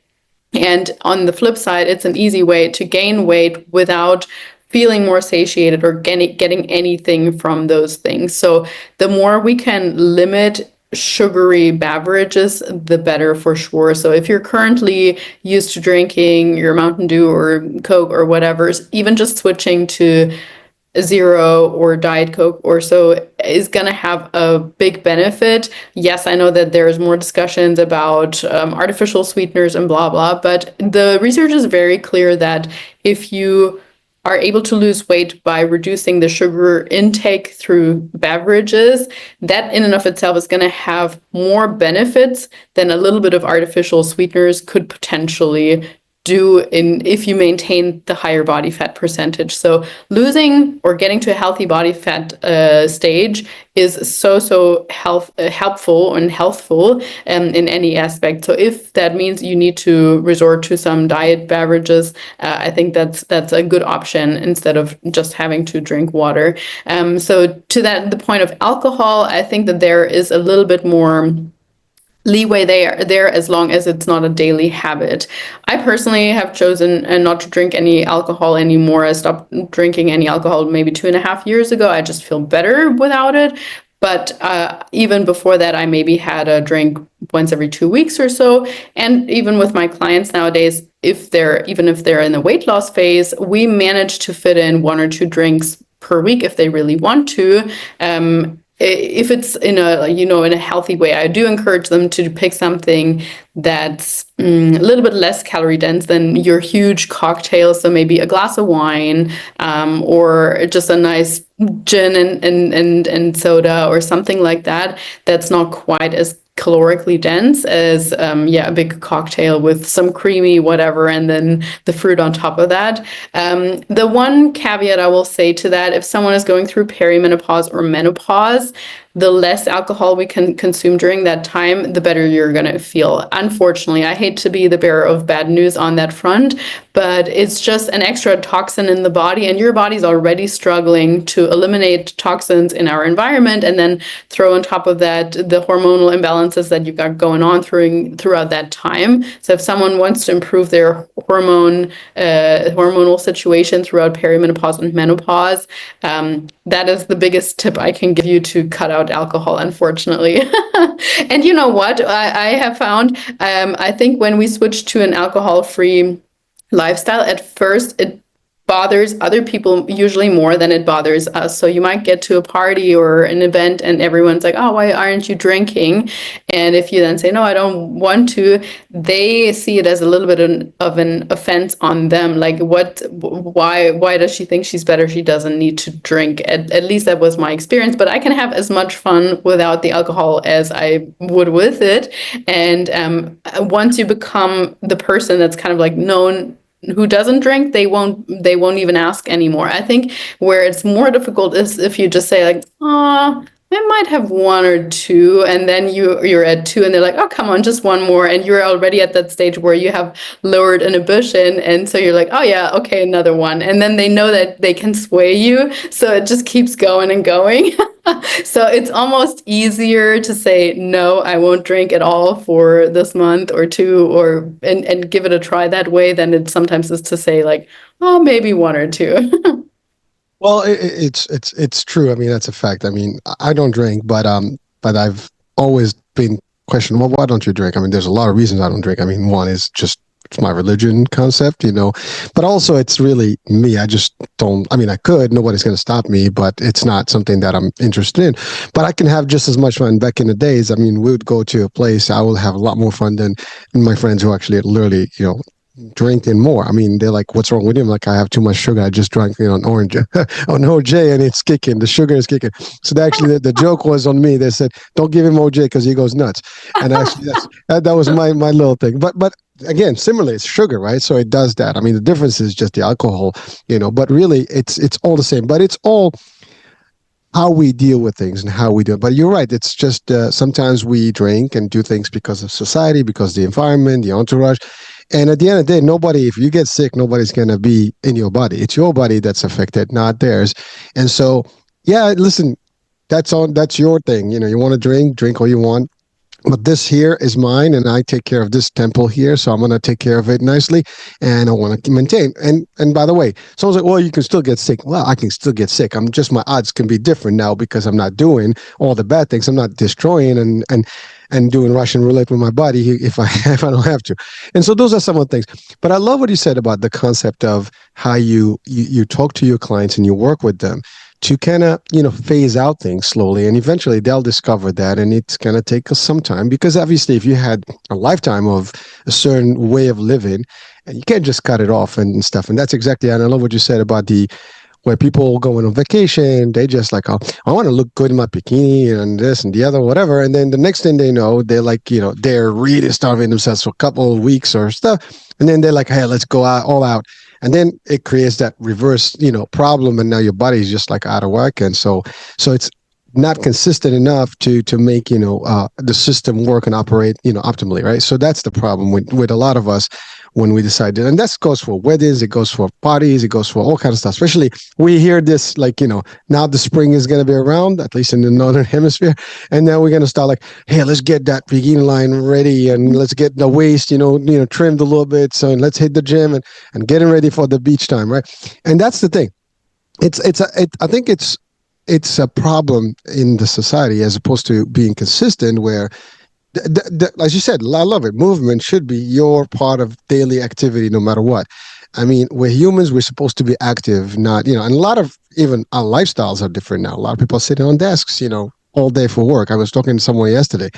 and on the flip side, it's an easy way to gain weight without feeling more satiated or getting anything from those things. So the more we can limit sugary beverages, the better for sure. So if you're currently used to drinking your Mountain Dew or Coke or whatever, even just switching to zero or diet coke or so is going to have a big benefit. Yes, I know that there's more discussions about artificial sweeteners and blah blah, but the research is very clear that if you are able to lose weight by reducing the sugar intake through beverages, that in and of itself is going to have more benefits than a little bit of artificial sweeteners could potentially do in if you maintain the higher body fat percentage. So losing or getting to a healthy body fat stage is helpful and healthful in any aspect. So if that means you need to resort to some diet beverages, I think that's a good option instead of just having to drink water. So to the point of alcohol, I think that there is a little bit more leeway there as long as it's not a daily habit. I personally have chosen not to drink any alcohol anymore. I stopped drinking any alcohol maybe 2.5 years ago. I just feel better without it. But even before that, I maybe had a drink once every 2 weeks or so. And even with my clients nowadays, even if they're in the weight loss phase, we manage to fit in 1 or 2 drinks per week if they really want to. If it's in a healthy way, I do encourage them to pick something that's a little bit less calorie dense than your huge cocktail. So maybe a glass of wine, or just a nice gin and soda or something like that. That's not quite as calorically dense as a big cocktail with some creamy whatever and then the fruit on top of that. The one caveat I will say to that, if someone is going through perimenopause or menopause, the less alcohol we can consume during that time, the better you're going to feel. Unfortunately, I hate to be the bearer of bad news on that front, but it's just an extra toxin in the body, and your body's already struggling to eliminate toxins in our environment, and then throw on top of that the hormonal imbalances that you've got going on throughout that time. So if someone wants to improve their hormonal situation throughout perimenopause and menopause, that is the biggest tip I can give you to cut out alcohol, unfortunately. And you know what I have found? I think when we switch to an alcohol-free lifestyle, at first it bothers other people usually more than it bothers us. So you might get to a party or an event and everyone's like, oh, why aren't you drinking? And if you then say, no, I don't want to, they see it as a little bit of an offense on them. Like, why does she think she's better? She doesn't need to drink. At least that was my experience, but I can have as much fun without the alcohol as I would with it. And once you become the person that's kind of like known who doesn't drink, they won't even ask anymore. I think where it's more difficult is if you just say like, oh, I might have 1 or 2, and then you're at 2 and they're like, oh, come on, just one more, and you're already at that stage where you have lowered inhibition, and so you're like, oh yeah, okay, another one, and then they know that they can sway you, so it just keeps going and going. So it's almost easier to say, no, I won't drink at all for this month or two, or and give it a try that way than it sometimes is to say like, oh, maybe one or two. Well, it's true. I mean, that's a fact. I mean, I don't drink, but I've always been questioned. Well, why don't you drink? I mean, there's a lot of reasons I don't drink. I mean, one is just it's my religion concept, but also it's really me. I just don't. I mean, I could. Nobody's going to stop me, but it's not something that I'm interested in. But I can have just as much fun. Back in the days, I mean, we would go to a place. I will have a lot more fun than my friends who actually literally, drinking more. I mean, they're like, "What's wrong with him?" Like, I have too much sugar. I just drank, an orange, on OJ, and it's kicking. The sugar is kicking. So actually, the joke was on me. They said, "Don't give him OJ because he goes nuts." And actually, that was my little thing. But again, similarly, it's sugar, right? So it does that. I mean, the difference is just the alcohol, But really, it's all the same. But it's all how we deal with things and how we do it. But you're right. It's just sometimes we drink and do things because of society, because of the environment, the entourage. And at the end of the day, nobody, if you get sick, nobody's going to be in your body. It's your body that's affected, not theirs. And so, yeah, listen, that's your thing. You want to drink all you want. But this here is mine, and I take care of this temple here, so I'm gonna take care of it nicely, and I want to maintain. And by the way, someone's like, "Well, you can still get sick." Well, I can still get sick. I'm just my odds can be different now because I'm not doing all the bad things. I'm not destroying and doing Russian roulette with my body if I if I don't have to. And so those are some of the things. But I love what you said about the concept of how you talk to your clients and you work with them to kind of phase out things slowly, and eventually they'll discover that, and it's going to take us some time because obviously if you had a lifetime of a certain way of living, and you can't just cut it off and stuff. And that's exactly, and I love what you said about the where people going on vacation, they just like, oh, I want to look good in my bikini and this and the other, whatever. And then the next thing they know, they're like, they're really starving themselves for a couple of weeks or stuff. And then they're like, hey, let's go out all out. And then it creates that reverse, problem. And now your body is just like out of whack. And so it's not consistent enough to make, the system work and operate, optimally. Right. So that's the problem with a lot of us when we decided, and that goes for weddings, it goes for parties, it goes for all kinds of stuff. Especially we hear this like, now the spring is going to be around, at least in the northern hemisphere, and now we're going to start like, hey, let's get that bikini line ready and let's get the waist, trimmed a little bit. So let's hit the gym and getting ready for the beach time, right? And that's the thing. I think it's a problem in the society as opposed to being consistent where as you said, I love it. Movement should be your part of daily activity, no matter what. I mean, we're humans. We're supposed to be active, not, and a lot of even our lifestyles are different now. A lot of people are sitting on desks, all day for work. I was talking to someone yesterday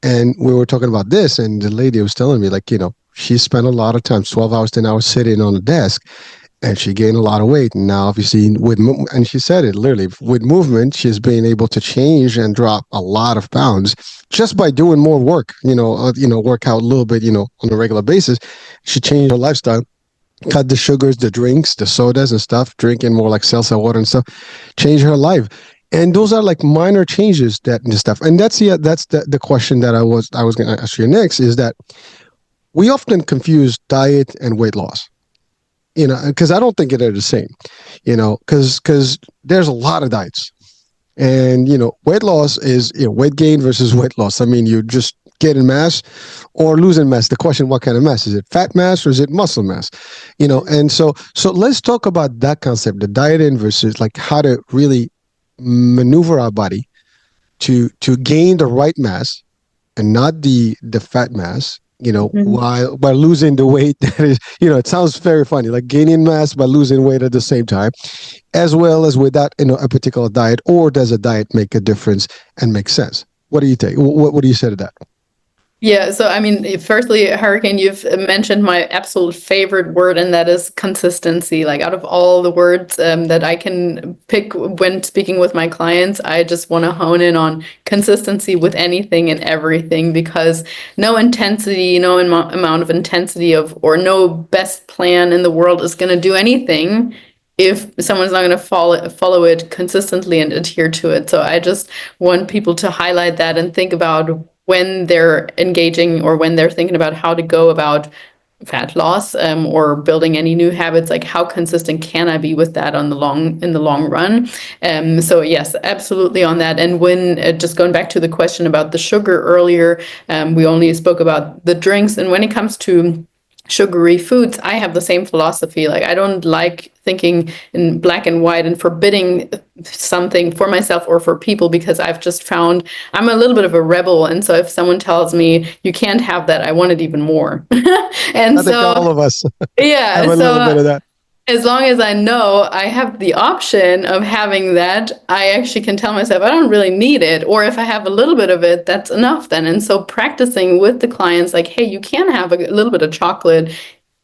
and we were talking about this. And the lady was telling me, like, she spent a lot of time, 12 hours, 10 hours sitting on a desk, and she gained a lot of weight. And now, obviously, and she said it literally, with movement, she's been able to change and drop a lot of pounds just by doing more work. Work out a little bit, on a regular basis. She changed her lifestyle, cut the sugars, the drinks, the sodas and stuff, drinking more like seltzer water and stuff, changed her life. And those are like minor changes that and stuff. And that's the question that I was going to ask you next is that we often confuse diet and weight loss. Because I don't think they're the same, because there's a lot of diets. And, weight loss is weight gain versus weight loss. I mean, you just getting mass or losing mass. The question, what kind of mass? Is it fat mass or is it muscle mass? And so let's talk about that concept, the dieting versus like how to really maneuver our body to gain the right mass and not the fat mass, while losing the weight that is, it sounds very funny, like gaining mass by losing weight at the same time, as well as without, a particular diet, or does a diet make a difference and make sense? What do you think? What do you say to that? Yeah, so I mean, firstly, Hurricane, you've mentioned my absolute favorite word, and that is consistency. Like, out of all the words that I can pick when speaking with my clients, I just want to hone in on consistency with anything and everything, because no intensity, no amount of intensity or no best plan in the world is going to do anything if someone's not going to follow it consistently and adhere to it. So I just want people to highlight that and think about when they're engaging or when they're thinking about how to go about fat loss, or building any new habits, like how consistent can I be with that in the long run. So yes, absolutely on that. And when just going back to the question about the sugar earlier, we only spoke about the drinks, and when it comes to sugary foods, I have the same philosophy. Like, I don't like thinking in black and white and forbidding something for myself or for people, because I've just found I'm a little bit of a rebel. And so if someone tells me you can't have that, I want it even more. And I think so, all of us have yeah, a little bit so of that. as long as I know I have the option of having that, I actually can tell myself I don't really need it. Or if I have a little bit of it, that's enough then. And so practicing with the clients, like, hey, you can have a little bit of chocolate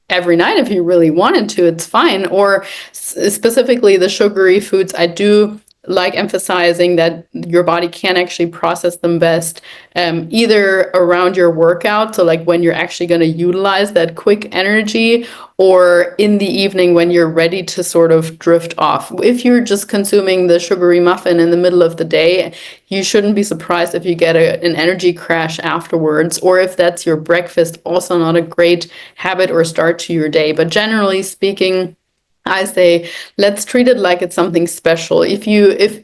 every night if you really wanted to, it's fine. Or specifically the sugary foods, I do like emphasizing that your body can actually process them best, either around your workout, so like when you're actually going to utilize that quick energy, or in the evening when you're ready to sort of drift off. If you're just consuming the sugary muffin in the middle of the day, you shouldn't be surprised if you get an energy crash afterwards, or if that's your breakfast, also not a great habit or start to your day. But generally speaking, I say, let's treat it like it's something special. If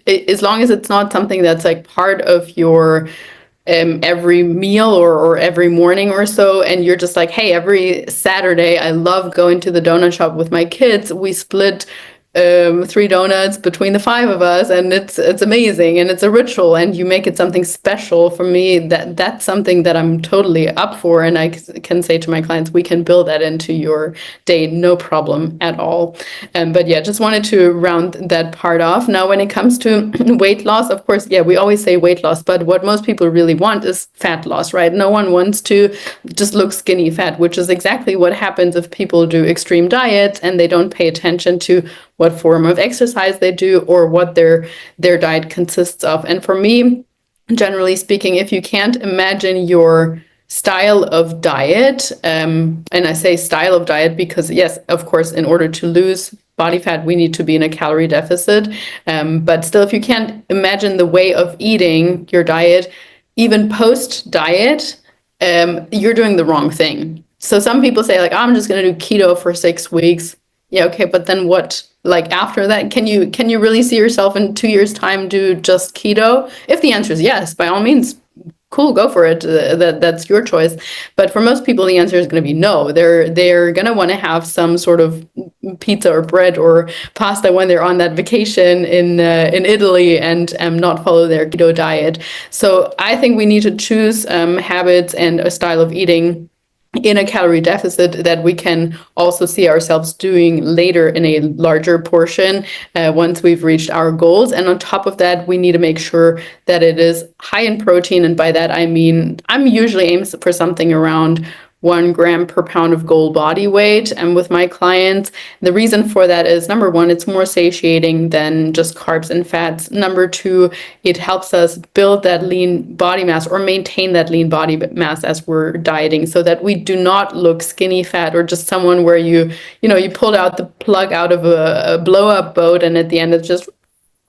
as long as it's not something that's like part of your every meal, or every morning or so, and you're just like, hey, every Saturday I love going to the donut shop with my kids. We split 3 donuts between the 5 of us, and it's amazing, and it's a ritual, and you make it something special. For me, that's something that I'm totally up for, and I can say to my clients, we can build that into your day, no problem at all. But yeah, just wanted to round that part off. Now, when it comes to weight loss, of course, yeah, we always say weight loss, but what most people really want is fat loss, right? No one wants to just look skinny fat, which is exactly what happens if people do extreme diets and they don't pay attention to what form of exercise they do, or what their diet consists of. And for me, generally speaking, if you can't imagine your style of diet, and I say style of diet because, yes, of course, in order to lose body fat, we need to be in a calorie deficit. But still, if you can't imagine the way of eating your diet, even post diet, you're doing the wrong thing. So some people say, like, oh, I'm just going to do keto for 6 weeks. Yeah, okay, but then what? Like, after that, can you really see yourself in 2 years' time do just keto? If the answer is yes, by all means, cool, go for it. That's your choice. But for most people, the answer is going to be no. They're going to want to have some sort of pizza or bread or pasta when they're on that vacation in Italy, and not follow their keto diet. So I think we need to choose habits and a style of eating in a calorie deficit that we can also see ourselves doing later in a larger portion, once we've reached our goals. And on top of that, we need to make sure that it is high in protein. And by that, I mean, I'm usually aiming for something around 1 gram per pound of goal body weight. And with my clients, the reason for that is, number one, it's more satiating than just carbs and fats. Number two, it helps us build that lean body mass, or maintain that lean body mass as we're dieting, so that we do not look skinny fat, or just someone where you pulled out the plug out of a blow up boat, and at the end it's just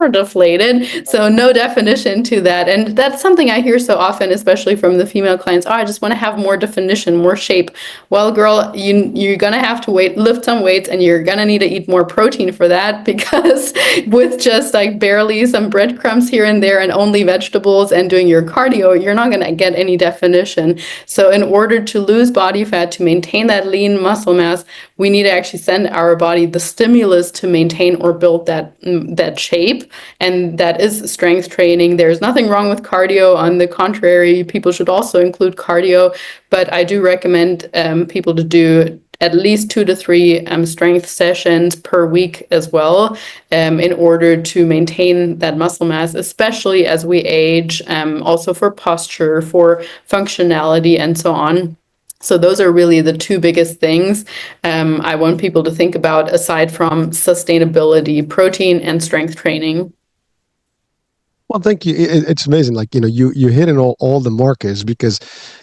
or deflated. So no definition to that. And that's something I hear so often, especially from the female clients. Oh, I just want to have more definition, more shape. Well, girl, you're gonna have to lift some weights, and you're gonna need to eat more protein for that, because with just like barely some breadcrumbs here and there and only vegetables and doing your cardio, you're not gonna get any definition. So in order to lose body fat, to maintain that lean muscle mass, we need to actually send our body the stimulus to maintain or build that shape. And that is strength training. There's nothing wrong with cardio. On the contrary, people should also include cardio. But I do recommend people to do at least 2 to 3 strength sessions per week as well, in order to maintain that muscle mass, especially as we age, also for posture, for functionality, and so on. So those are really the two biggest things I want people to think about, aside from sustainability, protein and strength training. Well, thank you. It's amazing. Like, you hitting all the markers, because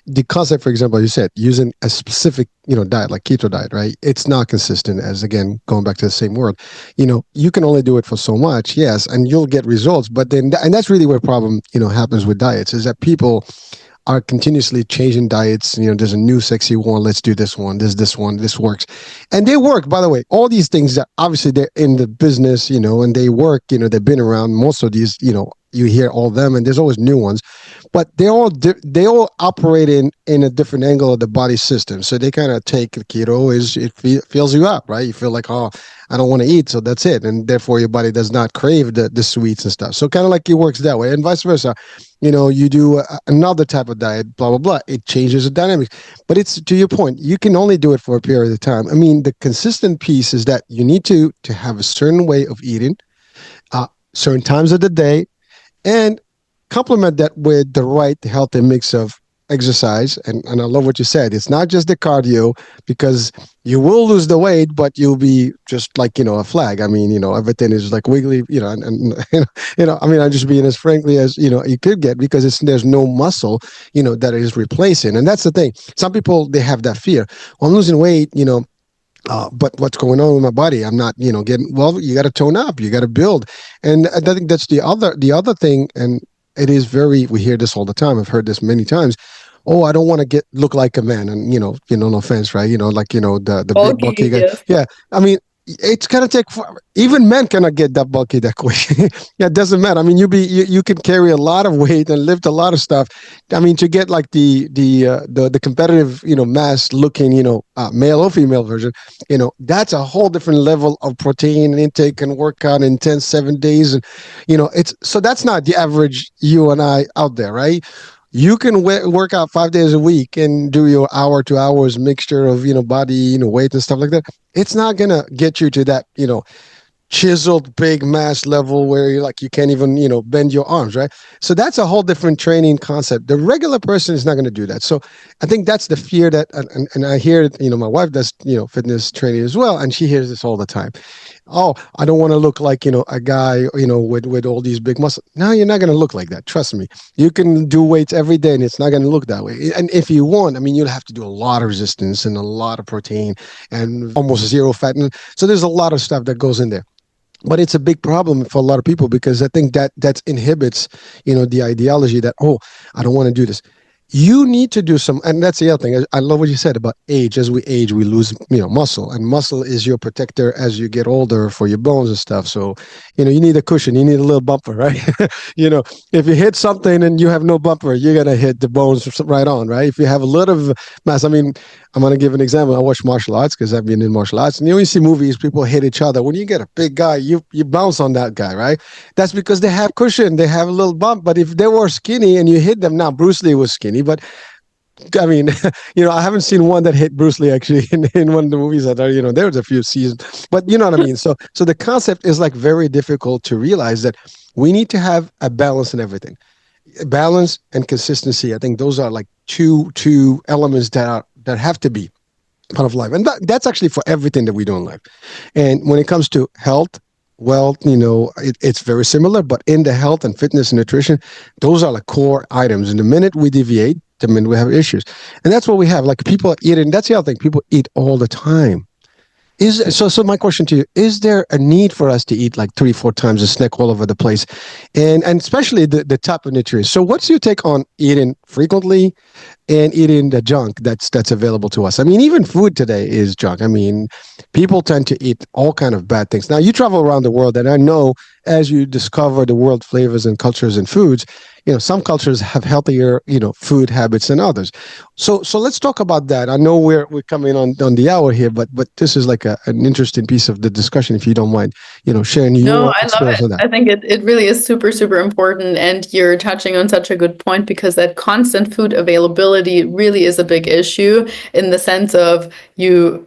the concept, for example, you said using a specific, diet like keto diet, right? It's not consistent, as again, going back to the same word, you can only do it for so much. Yes. And you'll get results, but then, and that's really where problem, happens with diets, is that people are continuously changing diets. There's a new sexy one. Let's do this one. This one. This works, and they work. By the way, all these things that obviously they're in the business, and they work. They've been around. Most of these, you hear all of them, and there's always new ones, but they all operate in a different angle of the body system. So they kind of take the keto is it fills you up, right? You feel like, oh, I don't want to eat, so that's it, and therefore your body does not crave the sweets and stuff. So kind of like it works that way, and vice versa. You do another type of diet, blah blah blah. It changes the dynamics, but it's to your point. You can only do it for a period of time. I mean, the consistent piece is that you need to have a certain way of eating, certain times of the day, and complement that with the right healthy mix of exercise. And I love what you said. It's not just the cardio, because you will lose the weight, but you'll be just like, a flag. I mean, everything is like wiggly, and I mean, I'm just being as frankly as, you could get, because there's no muscle, that it is replacing. And that's the thing. Some people, they have that fear. Well, I'm losing weight, but what's going on with my body? I'm not, getting well. You got to tone up. You got to build, and I think that's the other thing. And it is very. We hear this all the time. I've heard this many times. Oh, I don't want to look like a man, and no offense, right? Like the big bulky Bulky, guy. yes. Yeah, I mean, it's gonna take even men cannot get that bulky that quick. Yeah, it doesn't matter. I mean, you can carry a lot of weight and lift a lot of stuff. I mean, to get like the competitive mass looking male or female version, that's a whole different level of protein intake and workout in 10, 7 days, and it's so that's not the average you and I out there, right? You can work out 5 days a week and do your hour 2 hours mixture of body weight and stuff like that. It's not gonna get you to that chiseled big mass level where you can't even bend your arms, right? So that's a whole different training concept. The regular person is not going to do that. So I think that's the fear that, and I hear my wife does fitness training as well, and she hears this all the time. Oh, I don't want to look like a guy with all these big muscles. No, you're not going to look like that. Trust me. You can do weights every day and it's not going to look that way. And if you want, I mean, you'll have to do a lot of resistance and a lot of protein and almost zero fat. So there's a lot of stuff that goes in there, but it's a big problem for a lot of people, because I think that inhibits the ideology that, oh, I don't want to do this. You need to do some, and that's the other thing. I love what you said about age. As we age, we lose muscle, and muscle is your protector as you get older for your bones and stuff. So you need a cushion, you need a little bumper, right? If you hit something and you have no bumper, you're gonna hit the bones right on, right? If you have a little of mass, I mean, I'm going to give an example. I watch martial arts because I've been in martial arts. And you see movies, people hit each other. When you get a big guy, you bounce on that guy, right? That's because they have cushion. They have a little bump. But if they were skinny and you hit them, now Bruce Lee was skinny, but I mean, I haven't seen one that hit Bruce Lee actually in one of the movies that are, there was a few seasons, but you know what I mean? So the concept is like very difficult to realize that we need to have a balance in everything. Balance and consistency. I think those are like two elements that have to be part of life, and that's actually for everything that we do in life. And when it comes to health, well, it's very similar, but in the health and fitness and nutrition, those are like core items. And the minute we deviate, the minute we have issues, and that's what we have. Like people are eating. That's the other thing. People eat all the time. So my question to you, is there a need for us to eat like 3-4 times a snack all over the place, and especially the type of nutrients? So what's your take on eating frequently and eating the junk that's available to us? I mean, even food today is junk. I mean, people tend to eat all kind of bad things. Now you travel around the world, and I know as you discover the world flavors and cultures and foods, some cultures have healthier food habits than others. So let's talk about that. I know we're coming on the hour here, but this is like an interesting piece of the discussion, if you don't mind sharing No, your I love experience it. on that. I think it really is super, super important. And you're touching on such a good point, because that constant food availability really is a big issue, in the sense of you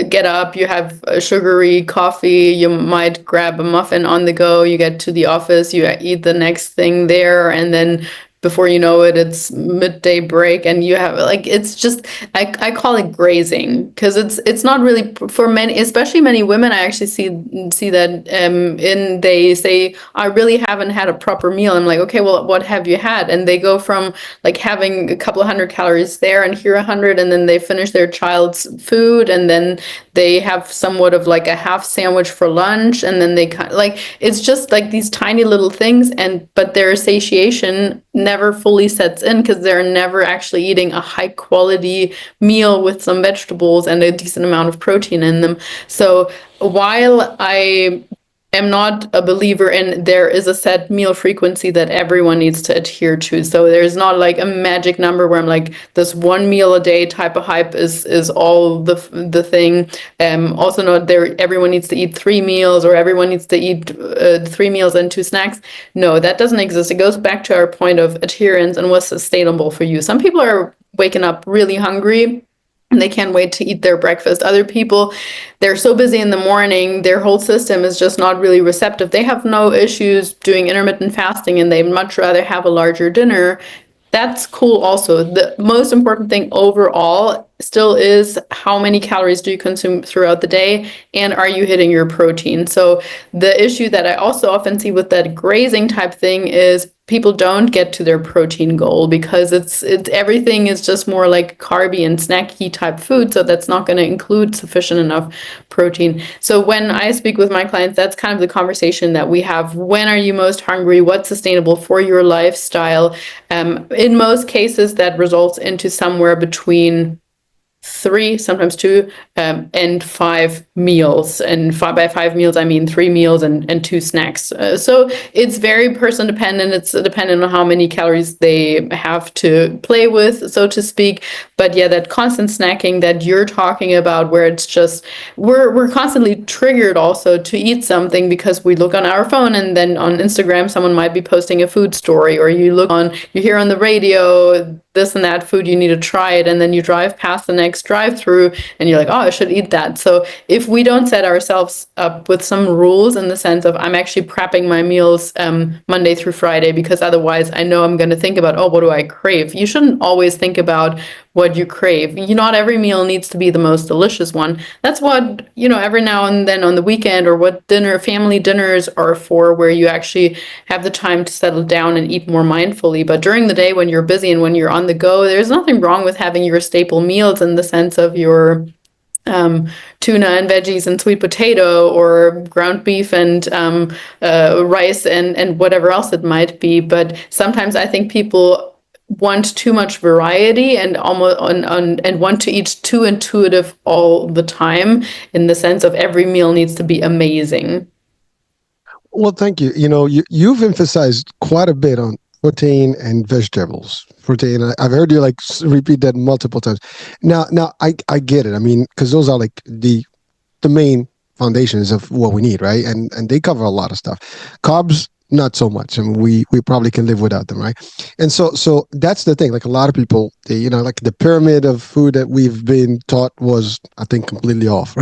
get up, you have a sugary coffee, you might grab a muffin on the go, you get to the office, you eat the next thing there, and then before you know it, it's midday break, and you have like, it's just, I call it grazing, because it's not really for many, especially many women. I actually see that in they say, I really haven't had a proper meal. I'm like, okay, well, what have you had? And they go from like having a couple of hundred calories there and here 100, and then they finish their child's food, and then they have somewhat of like a half sandwich for lunch, and then they kind like it's just like these tiny little things, and but their satiation never fully sets in because they're never actually eating a high quality meal with some vegetables and a decent amount of protein in them. So while I am not a believer in there is a set meal frequency that everyone needs to adhere to. So there's not like a magic number where I'm like this one meal a day type of hype is all the thing. Also not there everyone needs to eat 3 meals or everyone needs to eat 3 meals and 2 snacks. No, that doesn't exist. It goes back to our point of adherence and what's sustainable for you. Some people are waking up really hungry and they can't wait to eat their breakfast. Other people, they're so busy in the morning, their whole system is just not really receptive. They have no issues doing intermittent fasting and they'd much rather have a larger dinner. That's cool also. The most important thing overall still is how many calories do you consume throughout the day and are you hitting your protein? So the issue that I also often see with that grazing type thing is people don't get to their protein goal because it's everything is just more like carby and snacky type food, so that's not going to include sufficient enough protein. So when I speak with my clients, that's kind of the conversation that we have. When are you most hungry? What's sustainable for your lifestyle? In most cases, that results into somewhere between 3, sometimes 2, and 5 meals. And by 5 meals, I mean 3 meals and 2 snacks. So it's very person dependent. It's dependent on how many calories they have to play with, so to speak. But yeah, that constant snacking that you're talking about, where it's just we're constantly triggered also to eat something because we look on our phone and then on Instagram someone might be posting a food story, or you hear on the radio this and that food, you need to try it, and then you drive past the next drive-through and you're like, oh, I should eat that. So if we don't set ourselves up with some rules in the sense of I'm actually prepping my meals Monday through Friday, because otherwise I know I'm going to think about, oh, what do I crave? You shouldn't always think about what you crave. Not every meal needs to be the most delicious one. That's what, every now and then on the weekend, or what family dinners are for, where you actually have the time to settle down and eat more mindfully. But during the day when you're busy and when you're on the go, there's nothing wrong with having your staple meals in the sense of your tuna and veggies and sweet potato, or ground beef and rice and whatever else it might be. But sometimes I think people want too much variety and and want to eat too intuitive all the time, in the sense of every meal needs to be amazing. Well, thank you. You've emphasized quite a bit on protein and vegetables. Protein. I've heard you repeat that multiple times. Now, I get it. I mean, because those are like the main foundations of what we need, right? And they cover a lot of stuff. Carbs, not so much. I mean, we probably can live without them, right? And so that's the thing. Like a lot of people, like the pyramid of food that we've been taught was, I think, completely off,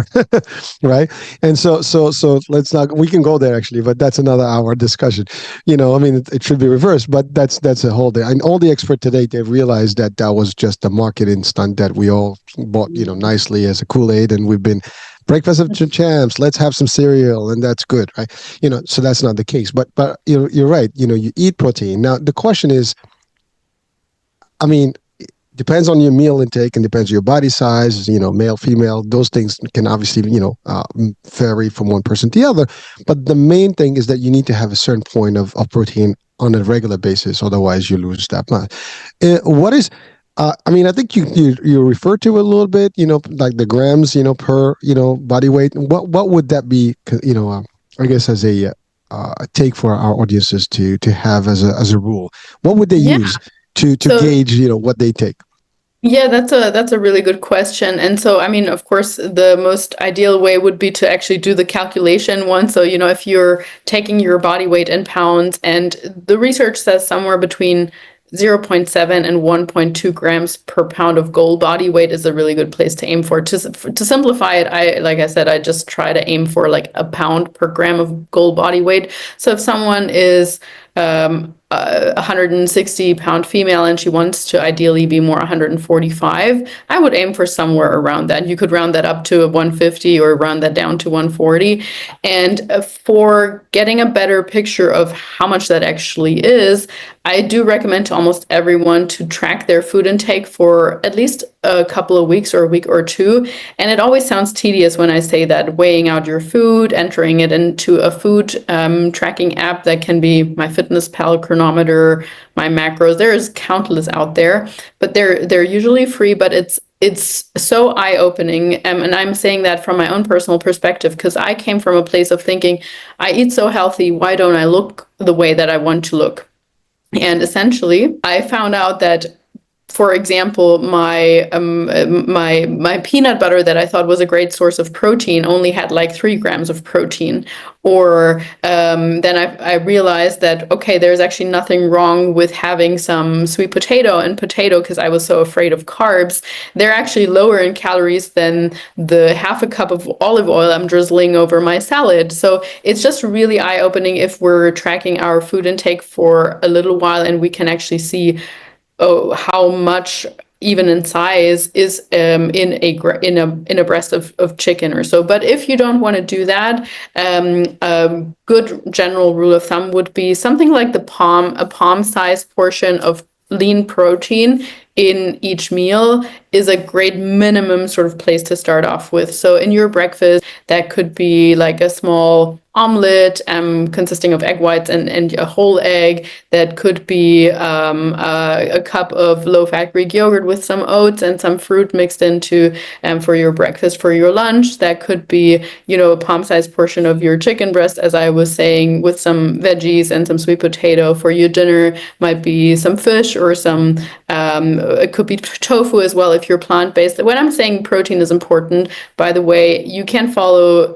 right? And so let's not. We can go there actually, but that's another hour discussion. I mean, it should be reversed, but that's a whole day. And all the experts today, they realized that that was just a marketing stunt that we all bought, nicely as a Kool-Aid, and we've been breakfast of champs, let's have some cereal, and that's good, right? So that's not the case. But you're right. You eat protein. Now the question is, I mean, it depends on your meal intake and depends on your body size. Male, female, those things can obviously vary from one person to the other. But the main thing is that you need to have a certain point of protein on a regular basis, otherwise you lose that much. What is I mean, I think you refer to it a little bit, like the grams, per, body weight. What would that be, I guess as a take for our audiences to have as a rule? What would they Yeah. use to So gauge, what they take? yeah, that's a really good question. And so, I mean, of course, the most ideal way would be to actually do the calculation one. So, if you're taking your body weight in pounds, and the research says somewhere between 0.7 and 1.2 grams per pound of goal body weight is a really good place to aim for. To simplify it, like I said, I just try to aim for like a pound per gram of goal body weight. So if someone is 160-pound female and she wants to ideally be more 145, I would aim for somewhere around that. You could round that up to 150 or round that down to 140. And for getting a better picture of how much that actually is, I do recommend to almost everyone to track their food intake for at least a couple of weeks or a week or two. And it always sounds tedious when I say that, weighing out your food, entering it into a food tracking app that can be MyFitnessPal, Chronometer, My Macros. There's countless out there, but they're usually free, but it's so eye-opening. And I'm saying that from my own personal perspective, because I came from a place of thinking, I eat so healthy, why don't I look the way that I want to look? And essentially, I found out that, for example, my peanut butter that I thought was a great source of protein only had like 3 grams of protein. Or then I realized that, okay, there's actually nothing wrong with having some sweet potato and potato, because I was so afraid of carbs. They're actually lower in calories than the half a cup of olive oil I'm drizzling over my salad. So it's just really eye-opening if we're tracking our food intake for a little while and we can actually see how much even in size is in a breast of chicken or so. But if you don't want to do that, a good general rule of thumb would be something like a palm size portion of lean protein in each meal is a great minimum sort of place to start off with. So in your breakfast, that could be like a small omelet consisting of egg whites and a whole egg. That could be a cup of low-fat Greek yogurt with some oats and some fruit mixed into for your breakfast. For your lunch, that could be, a palm-sized portion of your chicken breast, as I was saying, with some veggies and some sweet potato. For your dinner, might be some fish or some it could be tofu as well if you're plant-based. When I'm saying protein is important, by the way, you can follow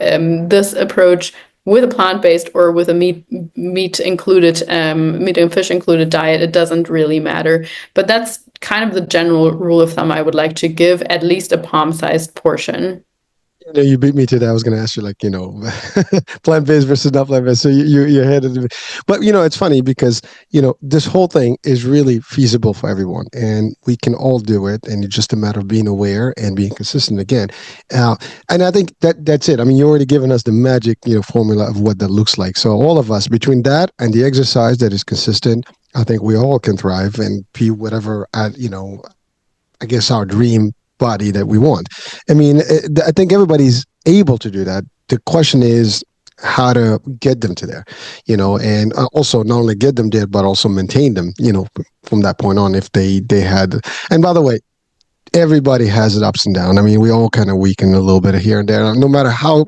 this approach with a plant-based or with a meat included, meat and fish included diet. It doesn't really matter. But that's kind of the general rule of thumb I would like to give, at least a palm-sized portion. You beat me to that. I was going to ask you, plant-based versus not plant-based. So you're ahead of me. But, it's funny because, this whole thing is really feasible for everyone and we can all do it. And it's just a matter of being aware and being consistent again. And I think that's it. I mean, you're already given us the magic, formula of what that looks like. So all of us, between that and the exercise that is consistent, I think we all can thrive and be whatever, I guess our dream body that we want. I mean, I think everybody's able to do that. The question is how to get them to there, and also not only get them there, but also maintain them, from that point on if they had. And by the way, everybody has its ups and downs. I mean, we all kind of weaken a little bit here and there. No matter how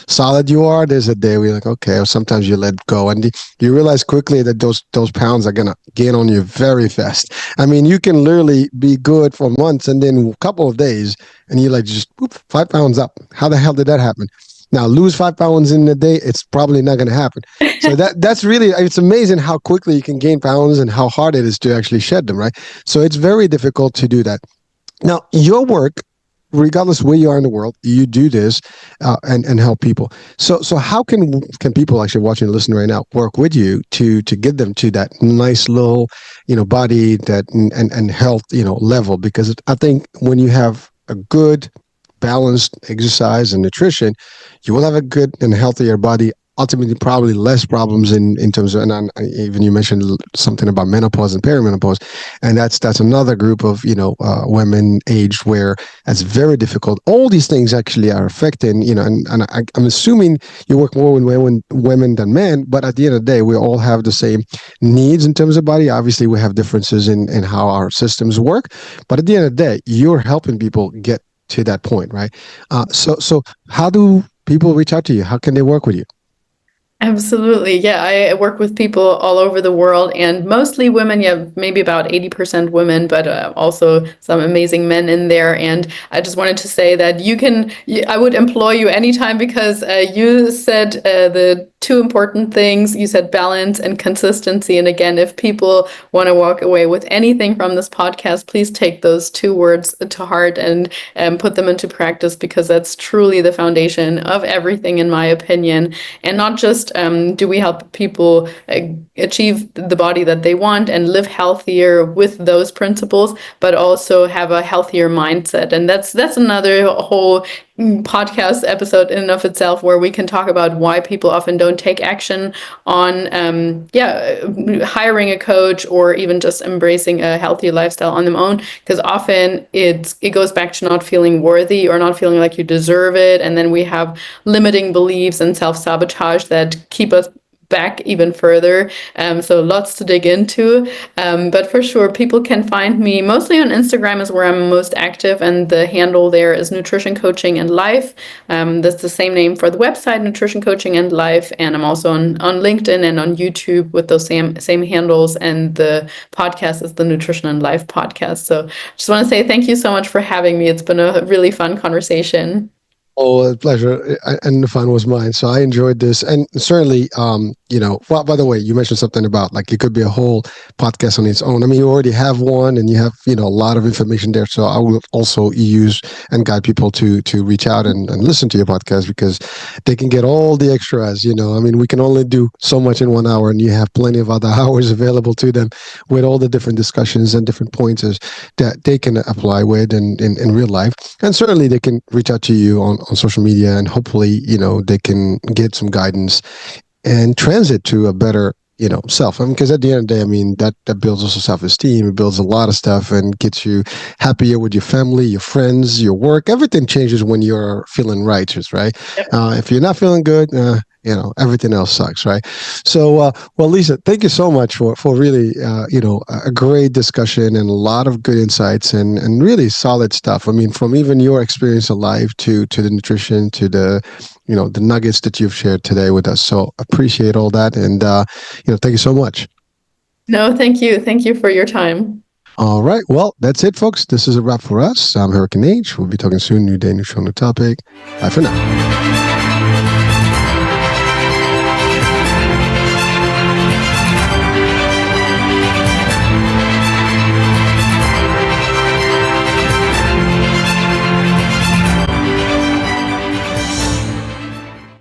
solid you are, there's a day where you're like, okay, or sometimes you let go, and you realize quickly that those pounds are gonna gain on you very fast. I mean, you can literally be good for months, and then a couple of days, and you're like, just 5 pounds up. How the hell did that happen? Now, lose 5 pounds in a day, it's probably not going to happen. So that's really, it's amazing how quickly you can gain pounds and how hard it is to actually shed them, right? So it's very difficult to do that. Now, your work, regardless where you are in the world, you do this and help people. So how can people actually watching and listening right now work with you to get them to that nice little, body that and health, level? Because I think when you have a good balanced exercise and nutrition, you will have a good and healthier body. Ultimately, probably less problems in terms of, and even you mentioned something about menopause and perimenopause, and that's another group of women aged where that's very difficult. All these things actually are affecting, and I'm assuming you work more with women than men, but at the end of the day, we all have the same needs in terms of body. Obviously, we have differences in how our systems work, but at the end of the day, you're helping people get to that point, right? So how do people reach out to you? How can they work with you? Absolutely. Yeah, I work with people all over the world and mostly women. Yeah, maybe about 80% women, but also some amazing men in there. And I just wanted to say that I would employ you anytime because you said the two important things. You said balance and consistency. And again, if people want to walk away with anything from this podcast, please take those two words to heart and put them into practice because that's truly the foundation of everything, in my opinion. And not just do we help people achieve the body that they want and live healthier with those principles, but also have a healthier mindset. And that's another whole podcast episode in and of itself, where we can talk about why people often don't take action on hiring a coach or even just embracing a healthy lifestyle on their own, because often it goes back to not feeling worthy or not feeling like you deserve it, and then we have limiting beliefs and self-sabotage that keep us back even further. So lots to dig into. But for sure, people can find me mostly on Instagram is where I'm most active, and the handle there is Nutrition Coaching and Life. That's the same name for the website, Nutrition Coaching and Life. And I'm also on LinkedIn and on YouTube with those same handles. And the podcast is the Nutrition and Life podcast. So just want to say thank you so much for having me. It's been a really fun conversation. Oh, a pleasure. And the fun was mine. So I enjoyed this. And certainly, well, by the way, you mentioned something about like it could be a whole podcast on its own. I mean, you already have one and you have, a lot of information there. So I will also use and guide people to reach out and listen to your podcast, because they can get all the extras. I mean, we can only do so much in 1 hour, and you have plenty of other hours available to them with all the different discussions and different pointers that they can apply with in real life. And certainly they can reach out to you on social media, and hopefully, they can get some guidance and transit to a better, self. I mean, because at the end of the day, I mean, that builds also self-esteem. It builds a lot of stuff and gets you happier with your family, your friends, your work. Everything changes when you're feeling righteous, right? Yep. If you're not feeling good, everything else sucks, right? So, well, Lisa, thank you so much for really, a great discussion and a lot of good insights and really solid stuff. I mean, from even your experience of life to the nutrition to the, the nuggets that you've shared today with us. So appreciate all that. And, thank you so much. No, thank you. Thank you for your time. All right. Well, that's it, folks. This is a wrap for us. I'm Hurricane H. We'll be talking soon. New day, new show, new topic. Bye for now.